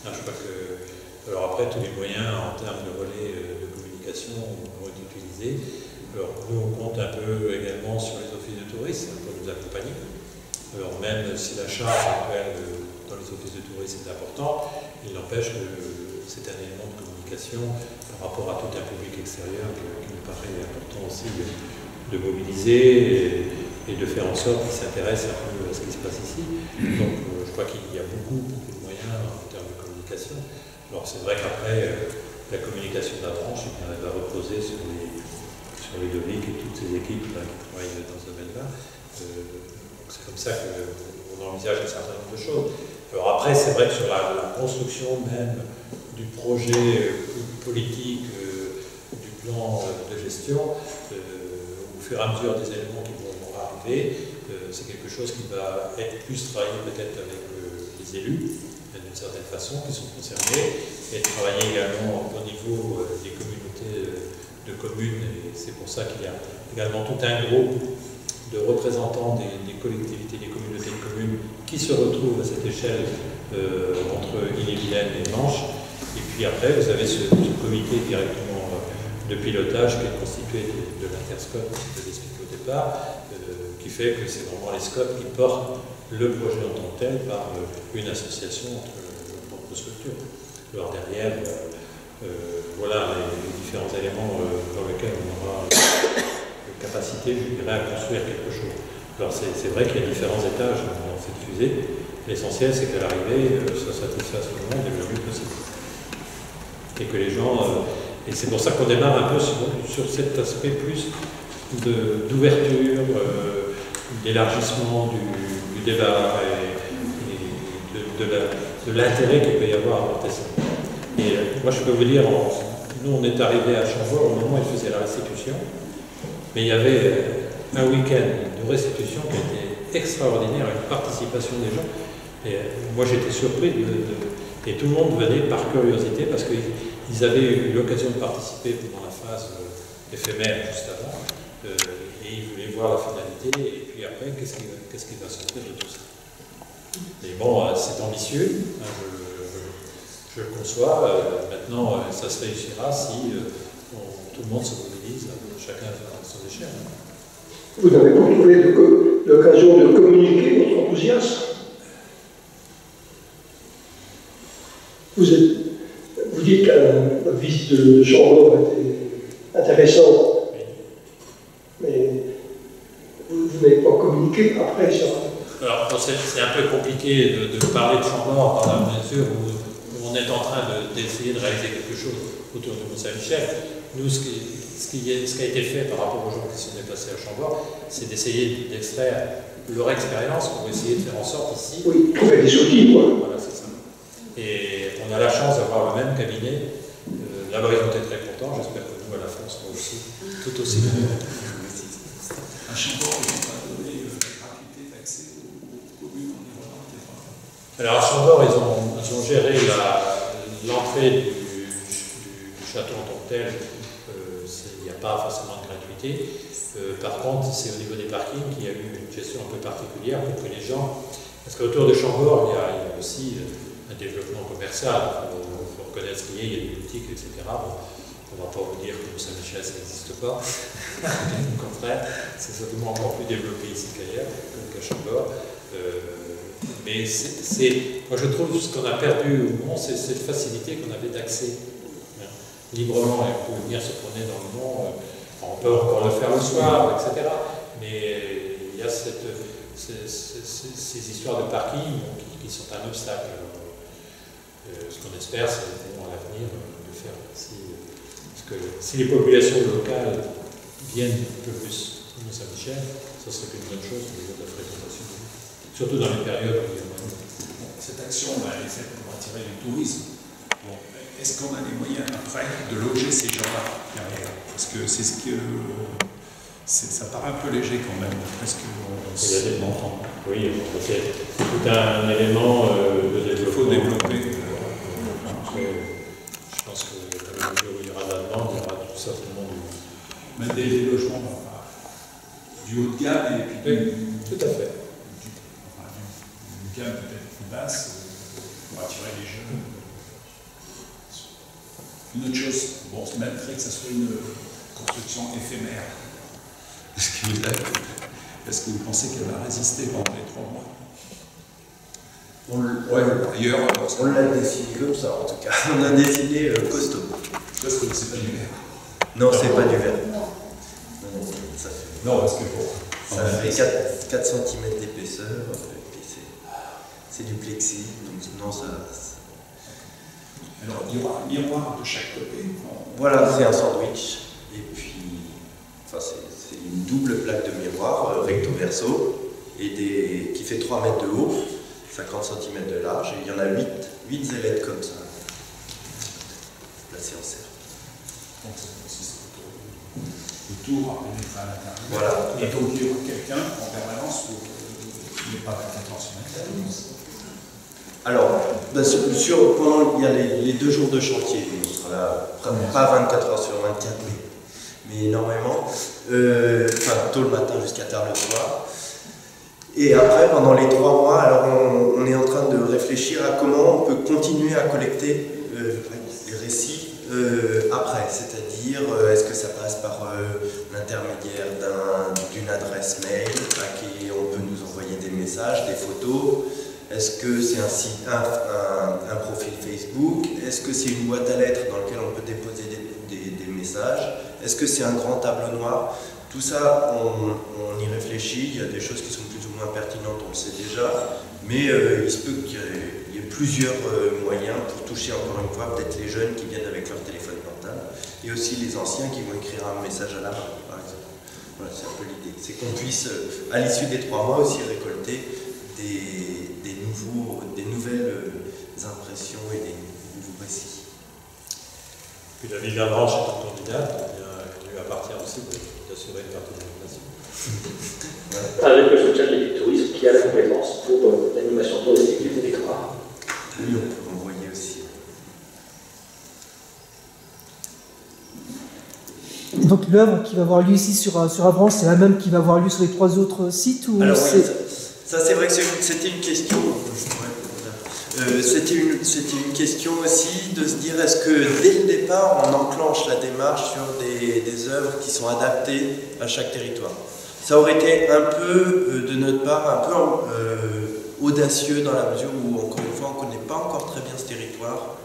Je crois que, alors après, tous les moyens en termes de relais de communication vont être utilisés. Alors nous, on compte un peu également sur les offices de tourisme pour nous accompagner. Alors même si la charge actuelle dans les offices de tourisme est importante, il n'empêche que c'est un élément de communication par rapport à tout un public extérieur qui nous paraît important aussi de mobiliser et de faire en sorte qu'il s'intéresse un peu à ce qui se passe ici. Donc je crois qu'il y a beaucoup de moyens en termes de communication. Alors c'est vrai qu'après, la communication d'Avranches, elle va reposer sur les Ludovic et toutes ces équipes là, qui travaillent dans ce domaine-là. C'est comme ça qu'on envisage un certain nombre de choses. Alors après, c'est vrai que sur la construction même du projet politique, du plan de gestion, au fur et à mesure des éléments qui vont arriver, c'est quelque chose qui va être plus travaillé peut-être avec les élus, d'une certaine façon, qui sont concernés, et travailler également au niveau des communautés de communes, et c'est pour ça qu'il y a également tout un groupe de représentants des collectivités, des communautés de communes qui se retrouvent à cette échelle entre Ille-et-Vilaine et Manche. Et puis après, vous avez ce comité directement de pilotage qui est constitué de l'Interscope, je l'ai expliqué au départ, qui fait que c'est vraiment les scopes qui portent le projet en tant que tel par une association entre propres structures. Alors derrière, voilà les différents éléments dans lesquels on aura capacité, je dirais, à construire quelque chose. Alors c'est vrai qu'il y a différents étages dans cette fusée. L'essentiel, c'est qu'à l'arrivée, ça satisfasse tout le monde et le mieux possible. Et que les gens... et c'est pour ça qu'on démarre un peu sur cet aspect plus d'ouverture, d'élargissement du débat et de l'intérêt qu'il peut y avoir à apporter ça. Et moi, je peux vous dire, nous, on est arrivé à Chambord au moment où ils faisaient la restitution. Mais il y avait un week-end de restitution qui était extraordinaire, avec une participation des gens. Et moi j'étais surpris, et tout le monde venait par curiosité parce qu'ils avaient eu l'occasion de participer pendant la phase éphémère juste avant, et ils voulaient voir la finalité, et puis après, qu'est-ce qui va sortir de tout ça. Mais bon, c'est ambitieux, hein, je le conçois. Maintenant, ça se réussira si tout le monde se mobilise, chacun à son échelle. Vous n'avez pas trouvé l'occasion de communiquer votre enthousiasme? Vous dites que la visite de Chambord était intéressante, mais vous n'avez pas communiqué après sur... Alors, c'est un peu compliqué de parler de Chambord dans la mesure où on est en train d'essayer de réaliser quelque chose autour de Mont-Saint-Michel. Nous, ce qui a été fait par rapport aux gens qui sont déplacés à Chambord, c'est d'essayer d'extraire leur expérience pour essayer de faire en sorte ici... Oui, trouver des outils, quoi. Voilà, c'est ça. Et on a la chance d'avoir le même cabinet. Là-bas, ils ont été très contents. J'espère que nous, à la fin, on sera aussi tout aussi bien. À Chambord, ils n'ont pas donné la gratuité d'accès aux communes en Iran. Alors, à Chambord, ils ont géré l'entrée du château en tant que tel. Il n'y a pas forcément de gratuité. Par contre, c'est au niveau des parkings qu'il y a eu une gestion un peu particulière pour que les gens... Parce qu'autour de Chambord, il y a aussi un développement commercial. Il faut reconnaître ce qu'il y a, il y a des boutiques, etc. Bon, on ne va pas vous dire que Mont-Saint-Michel, ça n'existe pas. Au contraire, c'est certainement encore plus développé ici qu'ailleurs, comme qu'à Chambord. Mais moi je trouve ce qu'on a perdu au Mont, c'est cette facilité qu'on avait d'accès librement, et on peut venir se promener dans le Mont, on peut encore le faire le soir, etc. Mais il y a ces histoires de parking qui sont un obstacle. Ce qu'on espère, c'est à l'avenir de faire ainsi. Parce que si les populations locales viennent un peu plus au Mont-Saint-Michel, ça serait une bonne chose au niveau de la fréquentation. Surtout dans les périodes où il y a moins. Cette action elle est faite pour attirer du tourisme. Bon, est-ce qu'on a les moyens après de loger ces gens-là derrière? Parce que c'est ce que ça paraît un peu léger quand même. Presque. Il y a des montants. Oui, c'est tout un élément de développement. Il faut développer. Je pense que le jour où il y aura de la demande, il y aura tout certainement Mais des logements du haut de gamme et puis tout à fait. Une gamme peut-être plus basse pour attirer les jeunes. Une autre chose, bon, c'est même très que ça soit une construction éphémère. Est-ce que vous pensez qu'elle va résister pendant les 3 mois? Ailleurs, on l'a dessiné comme ça en tout cas. On a dessiné costaud. Parce que c'est pas du verre. Non, c'est pas du verre. Non, parce que ça fait 4 cm d'épaisseur, et puis c'est du plexi, donc non, ça. Alors, il y aura un miroir de chaque côté. Voilà, c'est un sandwich, et puis, enfin, c'est une double plaque de miroir, recto verso, et qui fait 3 mètres de haut, 50 cm de large, et il y en a 8 ailettes comme ça, placées en cercle. Donc, le tour à pénétrer à l'intérieur. Voilà. Et donc, il y aura quelqu'un en permanence pour qu'il n'est pas 24 heures sur 24. Alors, pendant il y a les 2 jours de chantier, on sera là, pas 24 heures sur 24, mais énormément, tôt le matin jusqu'à tard le soir. Et après, pendant les 3 mois, alors on est en train de réfléchir à comment on peut continuer à collecter les récits après, c'est-à-dire est-ce que ça passe par l'intermédiaire d'une adresse mail à qui on peut nous envoyer des messages, des photos. Est-ce que c'est un profil Facebook? Est-ce que c'est une boîte à lettres dans laquelle on peut déposer des messages? Est-ce que c'est un grand tableau noir? Tout ça, on y réfléchit. Il y a des choses qui sont plus ou moins pertinentes, on le sait déjà. Mais il se peut qu'il y ait plusieurs moyens pour toucher encore une fois peut-être les jeunes qui viennent avec leur téléphone portable et aussi les anciens qui vont écrire un message à la main, par exemple. Voilà, c'est un peu l'idée. C'est qu'on puisse, à l'issue des 3 mois, aussi récolter des nouvelles impressions et des nouveaux récits. Puis la ville d'Avranches étant candidate, il lui appartient aussi d'assurer une participation. Avec le soutien de l'équipe tourisme qui a la compétence pour l'animation touristique du territoire. Oui, on peut envoyer aussi. Donc l'œuvre qui va avoir lieu ici sur Avranches, c'est la même qui va avoir lieu sur les 3 autres sites ou alors oui, ça c'est vrai que c'était une question. C'était une question aussi de se dire est-ce que dès le départ on enclenche la démarche sur des œuvres qui sont adaptées à chaque territoire. Ça aurait été un peu de notre part un peu audacieux dans la mesure où encore une fois on ne connaît pas encore très bien ce territoire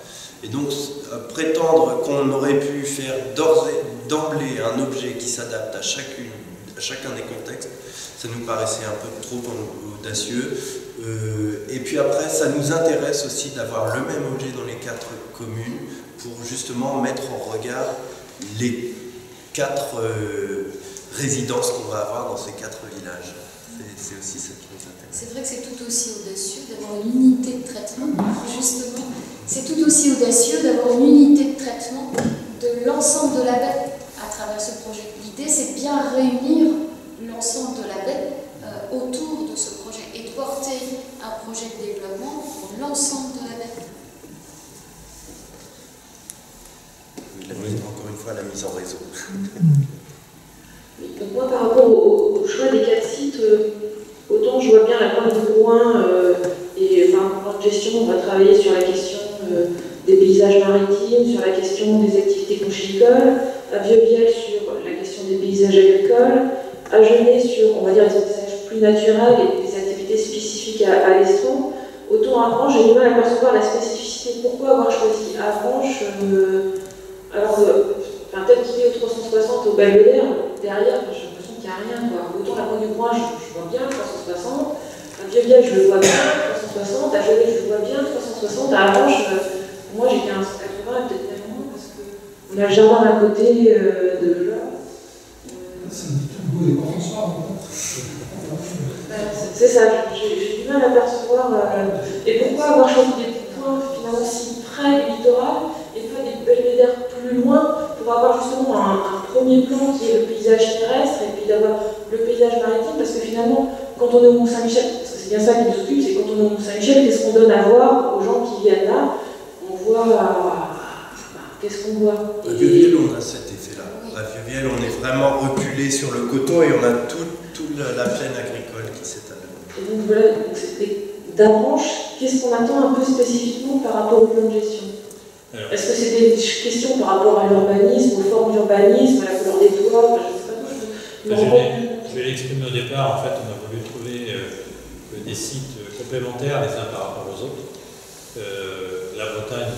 et donc prétendre qu'on aurait pu faire d'emblée un objet qui s'adapte à chacun des contextes, ça nous paraissait un peu trop audacieux. Et puis après, ça nous intéresse aussi d'avoir le même objet dans les 4 communes pour justement mettre en regard les 4 résidences qu'on va avoir dans ces 4 villages. C'est aussi ça qui nous intéresse. C'est vrai que c'est tout aussi audacieux d'avoir une unité de traitement, justement. C'est tout aussi audacieux d'avoir une unité de traitement de l'ensemble de la baie à travers ce projet. L'idée, c'est de bien réunir l'ensemble de la baie autour de ce projet et de porter un projet de développement pour l'ensemble de la baie. Encore une fois, la mise en réseau. Donc moi, par rapport au choix des 4 sites, autant je vois bien la pointe de loin et par rapport à la gestion, on va travailler sur la question des paysages maritimes, sur la question des activités conchylicoles, à Vieux-Viel sur la question des paysages agricoles, à Genêt sur, on va dire, des paysages plus naturels et des activités spécifiques spécifique à l'Estron. Autant à Avranches, j'ai du mal à percevoir la spécificité. Pourquoi avoir choisi Avranches alors, peut-être qu'il est au 360 au Belvédère, derrière, j'ai l'impression qu'il n'y a rien. Quoi. Autant la Pointe du Coin, je vois bien 360. À Vieux-Vielle, je le vois bien 360. À Genève, je le vois bien 360. À Avranches, pour moi, j'ai 15, 80, peut-être même moins, parce qu'on a le jardin à côté de là. C'est ça, j'ai du mal à percevoir. Et pourquoi avoir choisi des points finalement si près du littoral et pas des belvédères plus loin pour avoir justement un premier plan qui est le paysage terrestre et puis d'avoir le paysage maritime, parce que finalement, quand on est au Mont-Saint-Michel, parce que c'est bien ça qui nous occupe, c'est quand on est au Mont-Saint-Michel, qu'est-ce qu'on donne à voir aux gens qui viennent là? On voit. Qu'est-ce qu'on voit? À Vieux-Vielle, on a cet effet-là. À Vieux-Vielle, on est vraiment reculé sur le coteau et on a toute la plaine agricole qui s'étale. Et donc voilà, d'Avranches, qu'est-ce qu'on attend un peu spécifiquement par rapport au plan de gestion? Est-ce que c'est des questions par rapport à l'urbanisme, aux formes d'urbanisme, à la couleur des toits? Je ne sais pas. Je vais l'exprimer au départ. En fait, on a voulu trouver des sites complémentaires les uns par rapport aux autres. La Bretagne,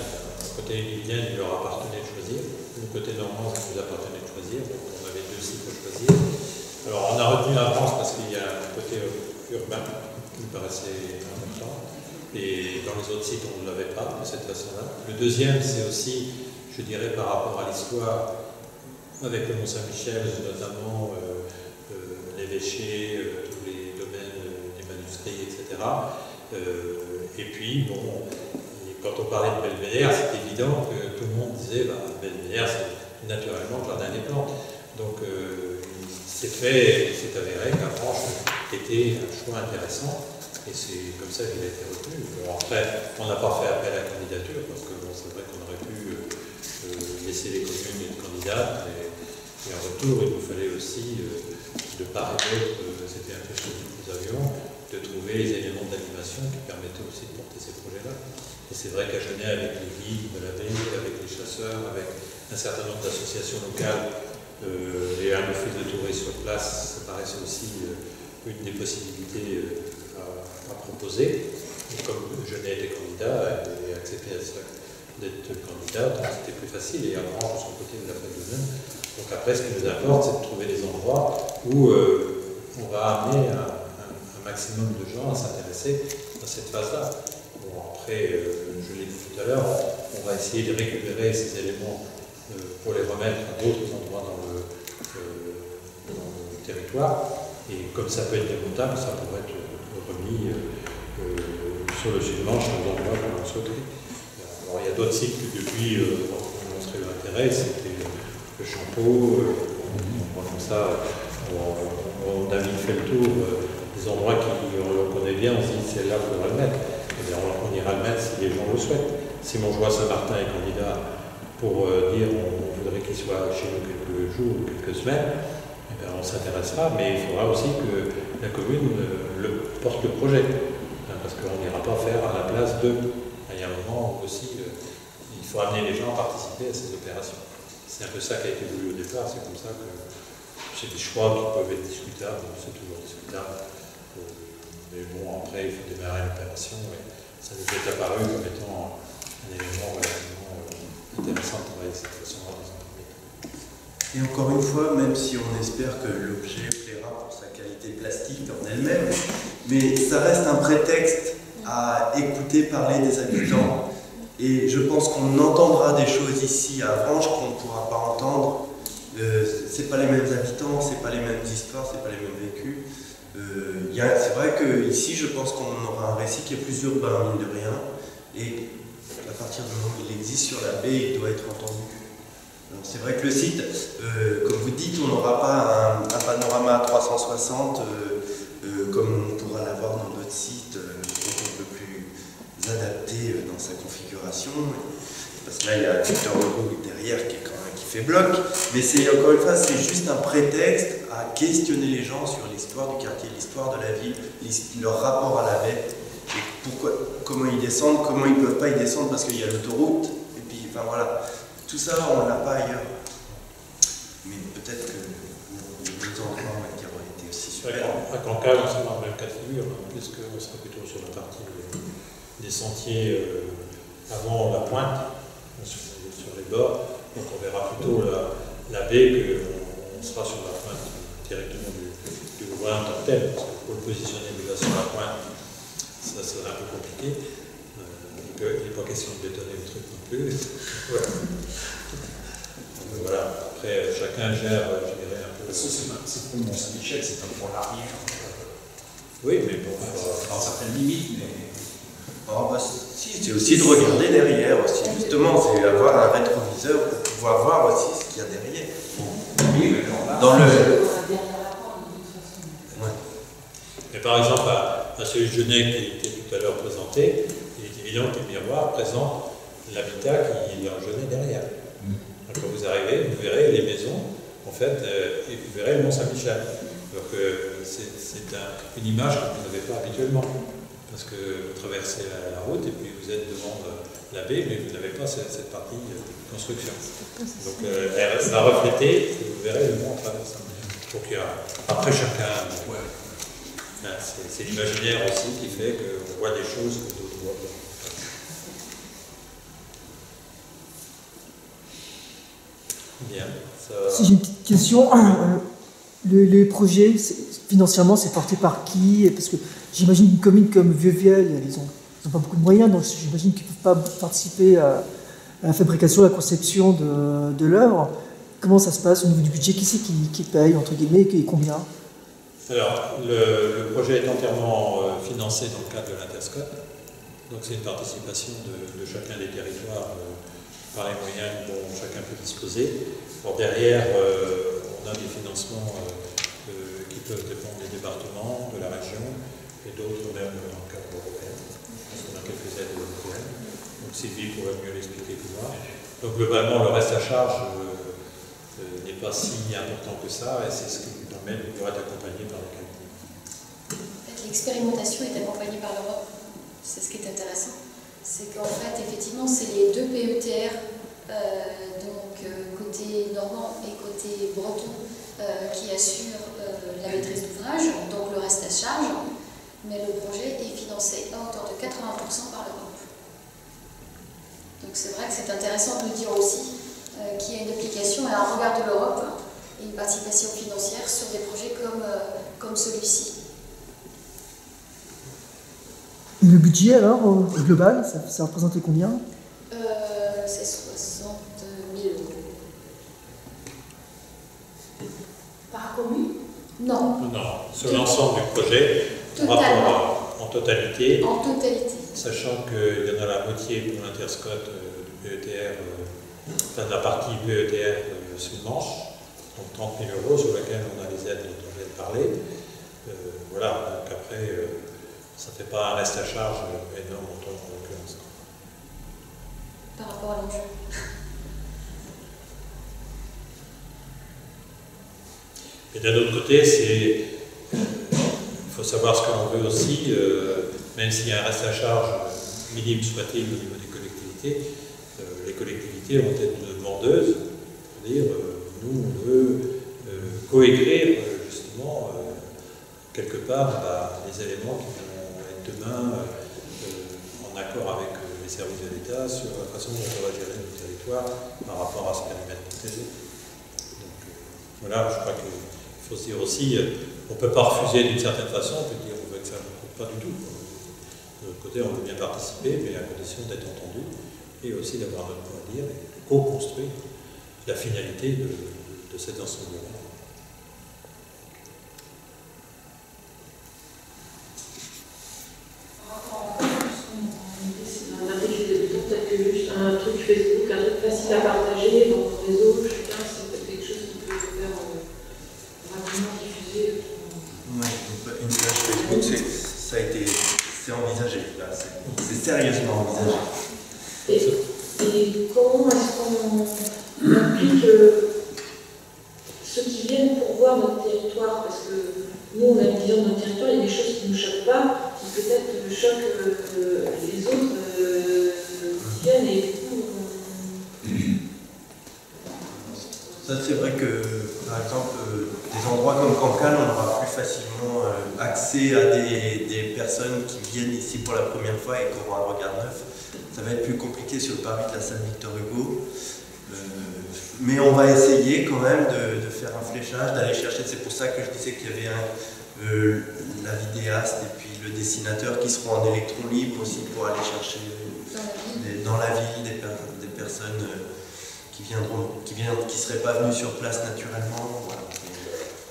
côté lydien, il leur appartenait de choisir. Le côté normand, ça nous appartenait de choisir. Donc on avait deux sites à choisir. Alors on a retenu Avranches parce qu'il y a un côté urbain qui me paraissait important. Et dans les autres sites, on ne l'avait pas de cette façon-là. Le deuxième, c'est aussi, je dirais, par rapport à l'histoire, avec le Mont-Saint-Michel, notamment l'évêché, tous les domaines des manuscrits, etc. Et puis, bon, quand on parlait de Belvédère, c'est évident que tout le monde disait Belvédère, c'est naturellement le jardin des plantes. Donc, c'est avéré qu'Avranches était un choix intéressant. Et c'est comme ça qu'il a été retenu. Alors après, on n'a pas fait appel à la candidature, parce que bon, c'est vrai qu'on aurait pu laisser les communes être candidates, et en retour, il nous fallait aussi, de part et d'autre, c'était un peu ce que nous avions, de trouver les éléments d'animation qui permettaient aussi de porter ces projets-là. Et c'est vrai qu'à Genève, avec les guides de la ville, avec les chasseurs, avec un certain nombre d'associations locales, et un office de tourisme sur place, ça paraissait aussi une des possibilités à proposer. Et comme je n'ai été candidat et accepté d'être candidat, donc c'était plus facile. Et avant, de son côté, il l'a fait de même. Donc après, ce qui nous importe, c'est de trouver des endroits où on va amener un maximum de gens à s'intéresser à cette phase-là. Bon, après, je l'ai dit tout à l'heure, on va essayer de récupérer ces éléments pour les remettre à d'autres endroits dans le territoire. Et comme ça peut être démontable, ça pourrait être remis sur le Sud-Manche dans l'endroit qu'on en souhaiterait. Alors il y a d'autres sites que depuis on montré l'intérêt, c'était le Champeau, comme ça, on a vite fait le tour des endroits qu'on connaît bien, on se dit c'est là qu'on va le mettre. Et bien, on ira le mettre si les gens le souhaitent. Si Montjoie Saint-Martin est candidat pour dire on voudrait qu'il soit chez nous quelques jours ou quelques semaines, eh bien, on s'intéressera, mais il faudra aussi que la commune porte le projet, parce qu'on n'ira pas faire à la place d'eux. Il y a un moment où aussi il faut amener les gens à participer à ces opérations. C'est un peu ça qui a été voulu au départ, c'est comme ça que c'est des choix qui peuvent être discutables, c'est toujours discutable. Mais bon, après il faut démarrer l'opération et ça nous est apparu comme étant un élément relativement intéressant de travailler de cette façon-là dans un premier temps. Et encore une fois, même si on espère que l'objet plaira pour sa qualité plastique en elle-même, mais ça reste un prétexte à écouter parler des habitants. Et je pense qu'on entendra des choses ici à Avranches qu'on ne pourra pas entendre. C'est pas les mêmes habitants, c'est pas les mêmes histoires, c'est pas les mêmes vécus. C'est vrai qu'ici, je pense qu'on aura un récit qui est plus urbain, mine de rien. Et à partir du moment où il existe sur la baie, il doit être entendu. C'est vrai que le site, comme vous dites, on n'aura pas un panorama à 360 comme on pourra l'avoir dans d'autres sites, un peu plus adapté dans sa configuration. Parce que là, il y a Victor Leroux derrière qui fait bloc. Mais c'est encore une fois, c'est juste un prétexte à questionner les gens sur l'histoire du quartier, l'histoire de la ville, leur rapport à la baie. Et comment ils descendent, comment ils ne peuvent pas y descendre parce qu'il y a l'autoroute. Et puis, enfin voilà. Tout ça, on ne l'a pas ailleurs. Mais peut-être que d'autres endroits qui auraient été aussi super. à Cancale, on sera dans le même cas de figure, puisqu'on sera plutôt sur la partie des sentiers avant la pointe, sur les bords. Donc on verra plutôt la baie qu'on sera sur la pointe directement du Louvain en tant que tel, parce que pour le positionner déjà sur la pointe, ça serait un peu compliqué. Il n'est pas question de bétonner le truc non plus. Voilà. Voilà. Après, chacun gère, je dirais, un peu. C'est pour Mont-Saint-Michel, c'est un pour l'arrière. Oui, mais bon, dans certaines limites, mais. Oh, bah, si, c'est aussi de regarder derrière aussi. Justement, c'est avoir un rétroviseur pour pouvoir voir aussi ce qu'il y a derrière. Oui, mais là, dans le. Ouais. Mais par exemple, à celui de Genet qui était tout à l'heure présenté, il est évident que le miroir présente l'habitat qui est en Genet derrière. Donc, quand vous arrivez, vous verrez les maisons, en fait, et vous verrez le Mont-Saint-Michel. Donc c'est une image que vous n'avez pas habituellement. Parce que vous traversez la route et puis vous êtes devant la baie, mais vous n'avez pas cette partie de construction. Donc elle va refléter et vous verrez le mont en traversant. Donc après chacun, c'est l'imaginaire aussi qui fait qu'on voit des choses que d'autres voient pas. Bien. Si j'ai une petite question, les projets, financièrement, c'est porté par qui? Parce que j'imagine une commune comme Vieux-Viel, ils n'ont pas beaucoup de moyens, donc j'imagine qu'ils ne peuvent pas participer à la fabrication, à la conception de l'œuvre. Comment ça se passe au niveau du budget? Qui c'est qui paye, entre guillemets, et combien? Alors, le projet est entièrement financé dans le cadre de l'Interscope. Donc c'est une participation de chacun des territoires par les moyens dont chacun peut disposer. Bon, derrière, on a des financements qui peuvent dépendre des départements, de la région, et d'autres même dans le cadre européen, parce qu'on a quelques aides européennes. Donc Sylvie pourrait mieux l'expliquer que moi. Donc globalement, le reste à charge n'est pas si important que ça, et c'est ce qui nous permet de pouvoir être accompagné par les qualités. L'expérimentation est accompagnée par l'Europe. C'est ce qui est intéressant. C'est qu'en fait, effectivement, c'est les deux PETR, donc côté normand et côté breton, qui assurent la maîtrise d'ouvrage, donc le reste à charge, mais le projet est financé à hauteur de 80% par l'Europe. Donc c'est vrai que c'est intéressant de dire aussi qu'il y a une application et un regard de l'Europe et une participation financière sur des projets comme celui-ci. Et le budget alors, global, ça représentait combien? C'est 60 000 €. Par commune? Non. Non, sur l'ensemble du projet, en totalité. En totalité. Sachant qu'il y en a la moitié pour l'Interscope du PETR, enfin de la partie PETR Sud-Manche, donc 30 000 € sur laquelle on a les aides dont on vient de parler. Voilà, donc après, ça ne fait pas un reste à charge énorme en l'occurrence. Par rapport à l'enjeu. Et d'un autre côté, il faut savoir ce que l'on veut aussi, même s'il y a un reste à charge minime soit-il au niveau des collectivités, les collectivités vont être demandeuses, c'est-à-dire nous on veut coécrire justement quelque part les éléments qui vont être demain en accord avec les services de l'État sur la façon dont on va gérer nos territoires par rapport à ce périmètre protégé. Donc voilà, je crois qu'il faut se dire aussi, on ne peut pas refuser d'une certaine façon, on peut dire on veut que ça ne coûte pas du tout. De l'autre côté, on veut bien participer, mais à condition d'être entendu et aussi d'avoir notre mot à dire et de co-construire la finalité de cet ensemble-là. Un truc Facebook, un truc facile à partager dans le réseau, chacun, c'est peut-être quelque chose qui peut faire rapidement diffuser. Oui, une page Facebook, c'est envisagé, là, c'est sérieusement envisagé. Et comment est-ce qu'on implique ceux qui viennent pour voir notre territoire? Parce que nous, on a une vision de notre territoire, il y a des choses qui ne nous choquent pas, qui peut-être choquent les autres qui viennent et du coup, Ça, c'est vrai que, par exemple, des endroits comme Cancale, on aura plus facilement accès à des personnes qui viennent ici pour la première fois et qui auront un regard neuf. Ça va être plus compliqué sur le parvis de la salle Victor Hugo. Mais on va essayer quand même de faire un fléchage, d'aller chercher. C'est pour ça que je disais qu'il y avait la vidéaste et puis le dessinateur qui seront en électron libre aussi pour aller chercher dans la ville des personnes qui seraient pas venues sur place naturellement. Voilà.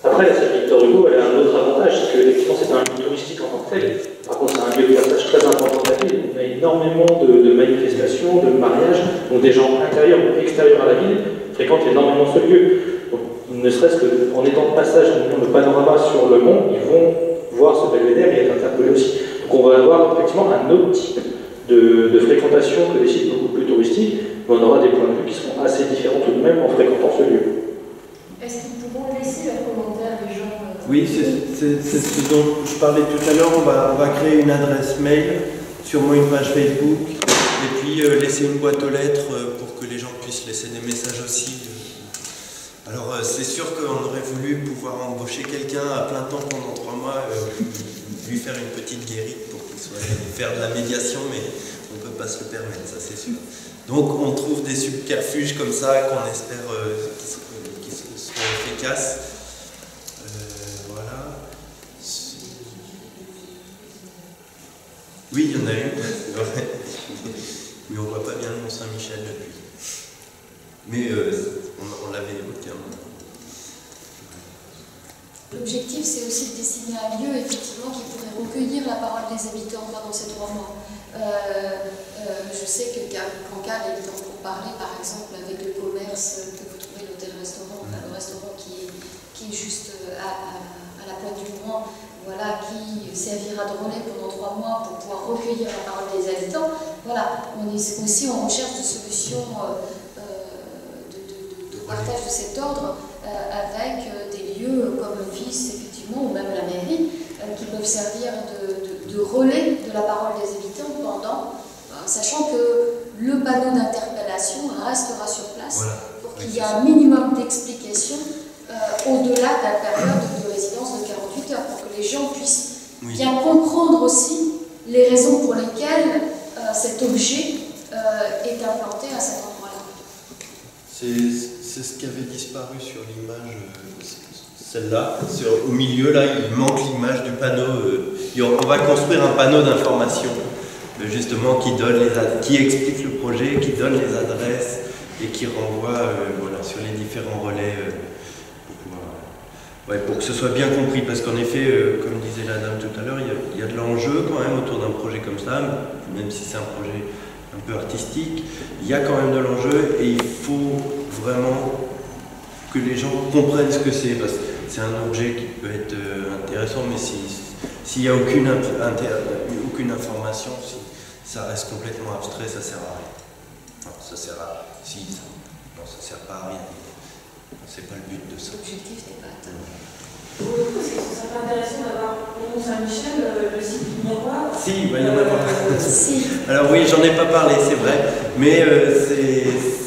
Après, la salle Victor Hugo, elle a un autre avantage, c'est qu'effectivement c'est un lieu touristique en tant que tel. Par contre, c'est un lieu de passage très important de la ville. On a énormément de manifestations, de mariages, donc des gens intérieurs ou extérieurs à la ville fréquentent énormément ce lieu. Donc, ne serait-ce qu'en étant de passage dans le panorama sur le mont, ils vont voir ce belvédère et être interpellés aussi. Donc on va avoir effectivement un autre type de fréquentation que des sites beaucoup plus touristiques, mais on aura des points de vue qui seront assez différents tout de même en fréquentant ce lieu. Est-ce qu'ils pourront laisser leurs commentaires, les gens Oui, c'est ce dont je parlais tout à l'heure. On va créer une adresse mail, sûrement une page Facebook, et puis laisser une boîte aux lettres pour que les gens puissent laisser des messages aussi. Alors c'est sûr qu'on aurait voulu pouvoir embaucher quelqu'un à plein temps pendant 3 mois, lui faire une petite guérite pour qu'il soit faire de la médiation, mais on ne peut pas se le permettre, ça c'est sûr. Donc on trouve des subterfuges comme ça qu'on espère qui seront efficaces. Voilà. Oui, il y en a une, c'est vrai. Mais on ne voit pas bien le Mont-Saint-Michel depuis. Mais on l'avait évoqué un moment. L'objectif, c'est aussi de dessiner un lieu, effectivement, qui pourrait recueillir la parole des habitants pendant ces 3 mois. Je sais que Cancale est temps pour parler, par exemple, avec le commerce que vous trouvez, l'hôtel-restaurant, enfin, le restaurant qui est juste à la pointe du Mans, voilà, qui servira de relais pendant 3 mois pour pouvoir recueillir la parole des habitants. Voilà, on est aussi en recherche de solutions de partage de cet ordre avec des lieux comme l'office, effectivement, ou même la mairie, qui peuvent servir de relais de la parole des habitants pendant, sachant que le panneau d'interpellation restera sur place, voilà, pour qu'il y ait un minimum d'explications au-delà de la période de résidence de 48 heures, pour que les gens puissent bien comprendre aussi les raisons pour lesquelles cet objet est implanté à cet endroit-là. C'est ce qui avait disparu sur l'image, celle-là. Au milieu, là, il manque l'image du panneau. On va construire un panneau d'information, justement, qui explique le projet, qui donne les adresses et qui renvoie voilà, sur les différents relais pour que ce soit bien compris. Parce qu'en effet, comme disait la dame tout à l'heure, il y a de l'enjeu quand même autour d'un projet comme ça, même si c'est un projet un peu artistique, il y a quand même de l'enjeu et il faut vraiment que les gens comprennent ce que c'est, parce que c'est un objet qui peut être intéressant, mais s'il n'y a aucune information, si ça reste complètement abstrait, ça sert à rien. Enfin, ça sert à... Si, non, ça sert pas à rien. C'est pas le but de ça. L'objectif n'est pas atteint. Pour le coup, c'est que ça serait intéressant d'avoir au Mont-Saint-Michel le site du miroir. Si, il va y en avoir. Si. Alors oui, j'en ai pas parlé, c'est vrai, mais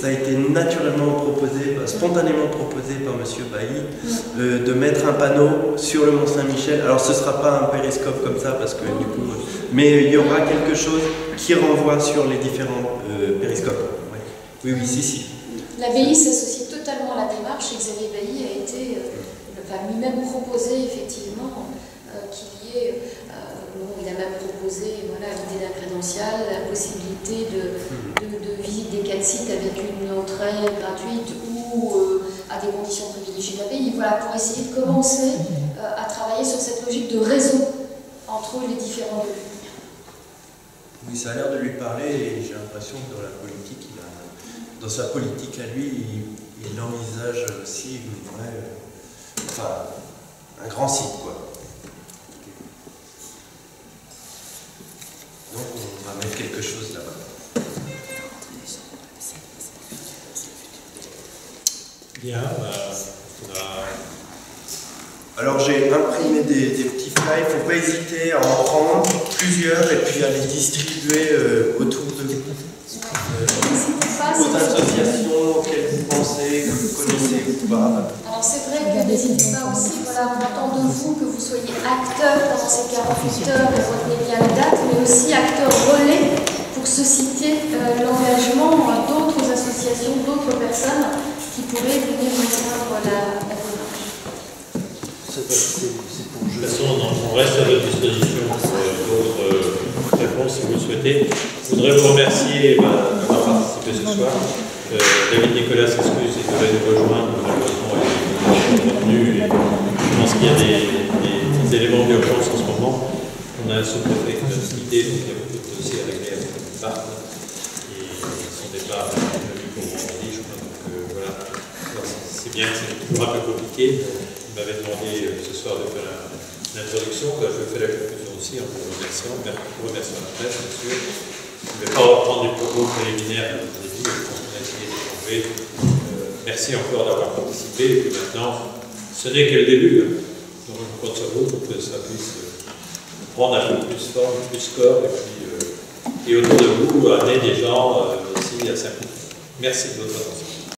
ça a été naturellement proposé, spontanément proposé par M. Bailly, de mettre un panneau sur le Mont-Saint-Michel. Alors ce ne sera pas un périscope comme ça, parce que du coup, mais il y aura quelque chose qui renvoie sur les différents périscopes. Oui, si. L'abbaye s'associe totalement à la démarche et Xavier Bailly a été, lui-même proposé effectivement qu'il y ait, il a même proposé l'idée d'un crédential, la possibilité de visite des 4 sites avec une entrée gratuite ou à des conditions privilégiées de l'abbaye, pour essayer de commencer à travailler sur cette logique de réseau entre les différents lieux. Oui, ça a l'air de lui parler et j'ai l'impression que dans la politique, dans sa politique à lui, il envisage aussi une vraie, un grand site, quoi. Donc on va mettre quelque chose là-bas. Bien, Alors j'ai imprimé des petits flyers, il ne faut pas hésiter à en prendre plusieurs et puis à les distribuer autour de vous. N'hésitez pas aux associations auxquelles vous pensez, que vous connaissez ou pas. Alors c'est vrai que n'hésitez pas aussi, voilà, on attend de vous que vous soyez acteurs pendant ces 48 heures, et retenez bien la date, mais aussi acteurs relais pour susciter l'engagement d'autres associations, d'autres personnes qui pourraient venir rejoindre la démarche. De toute façon, on reste à votre disposition pour d'autres réponses si vous le souhaitez. Je voudrais vous remercier d'avoir participé ce soir. David Nicolas s'excuse, il devait nous rejoindre, malheureusement il est revenu. Je pense qu'il y a des éléments d'urgence en ce moment. On a un sous-préfet qui nous a quitté, donc il y a beaucoup de dossiers à régler avec le parc. Et son départ est prévu pour vendredi, je crois. Donc voilà, c'est bien que c'est toujours un peu compliqué. Il m'avait demandé ce soir de faire l'introduction. Je fais la conclusion aussi en vous remerciant la presse, bien sûr. Je ne vais pas reprendre les propos préliminaires que je vous ai dit, je pense qu'on a essayé d'échanger. Merci encore d'avoir participé. Et puis maintenant, ce n'est que le début. Donc je compte sur vous pour que ça puisse prendre un peu plus forme, plus corps, et autour de vous, amener des gens aussi à s'impliquer. Merci de votre attention.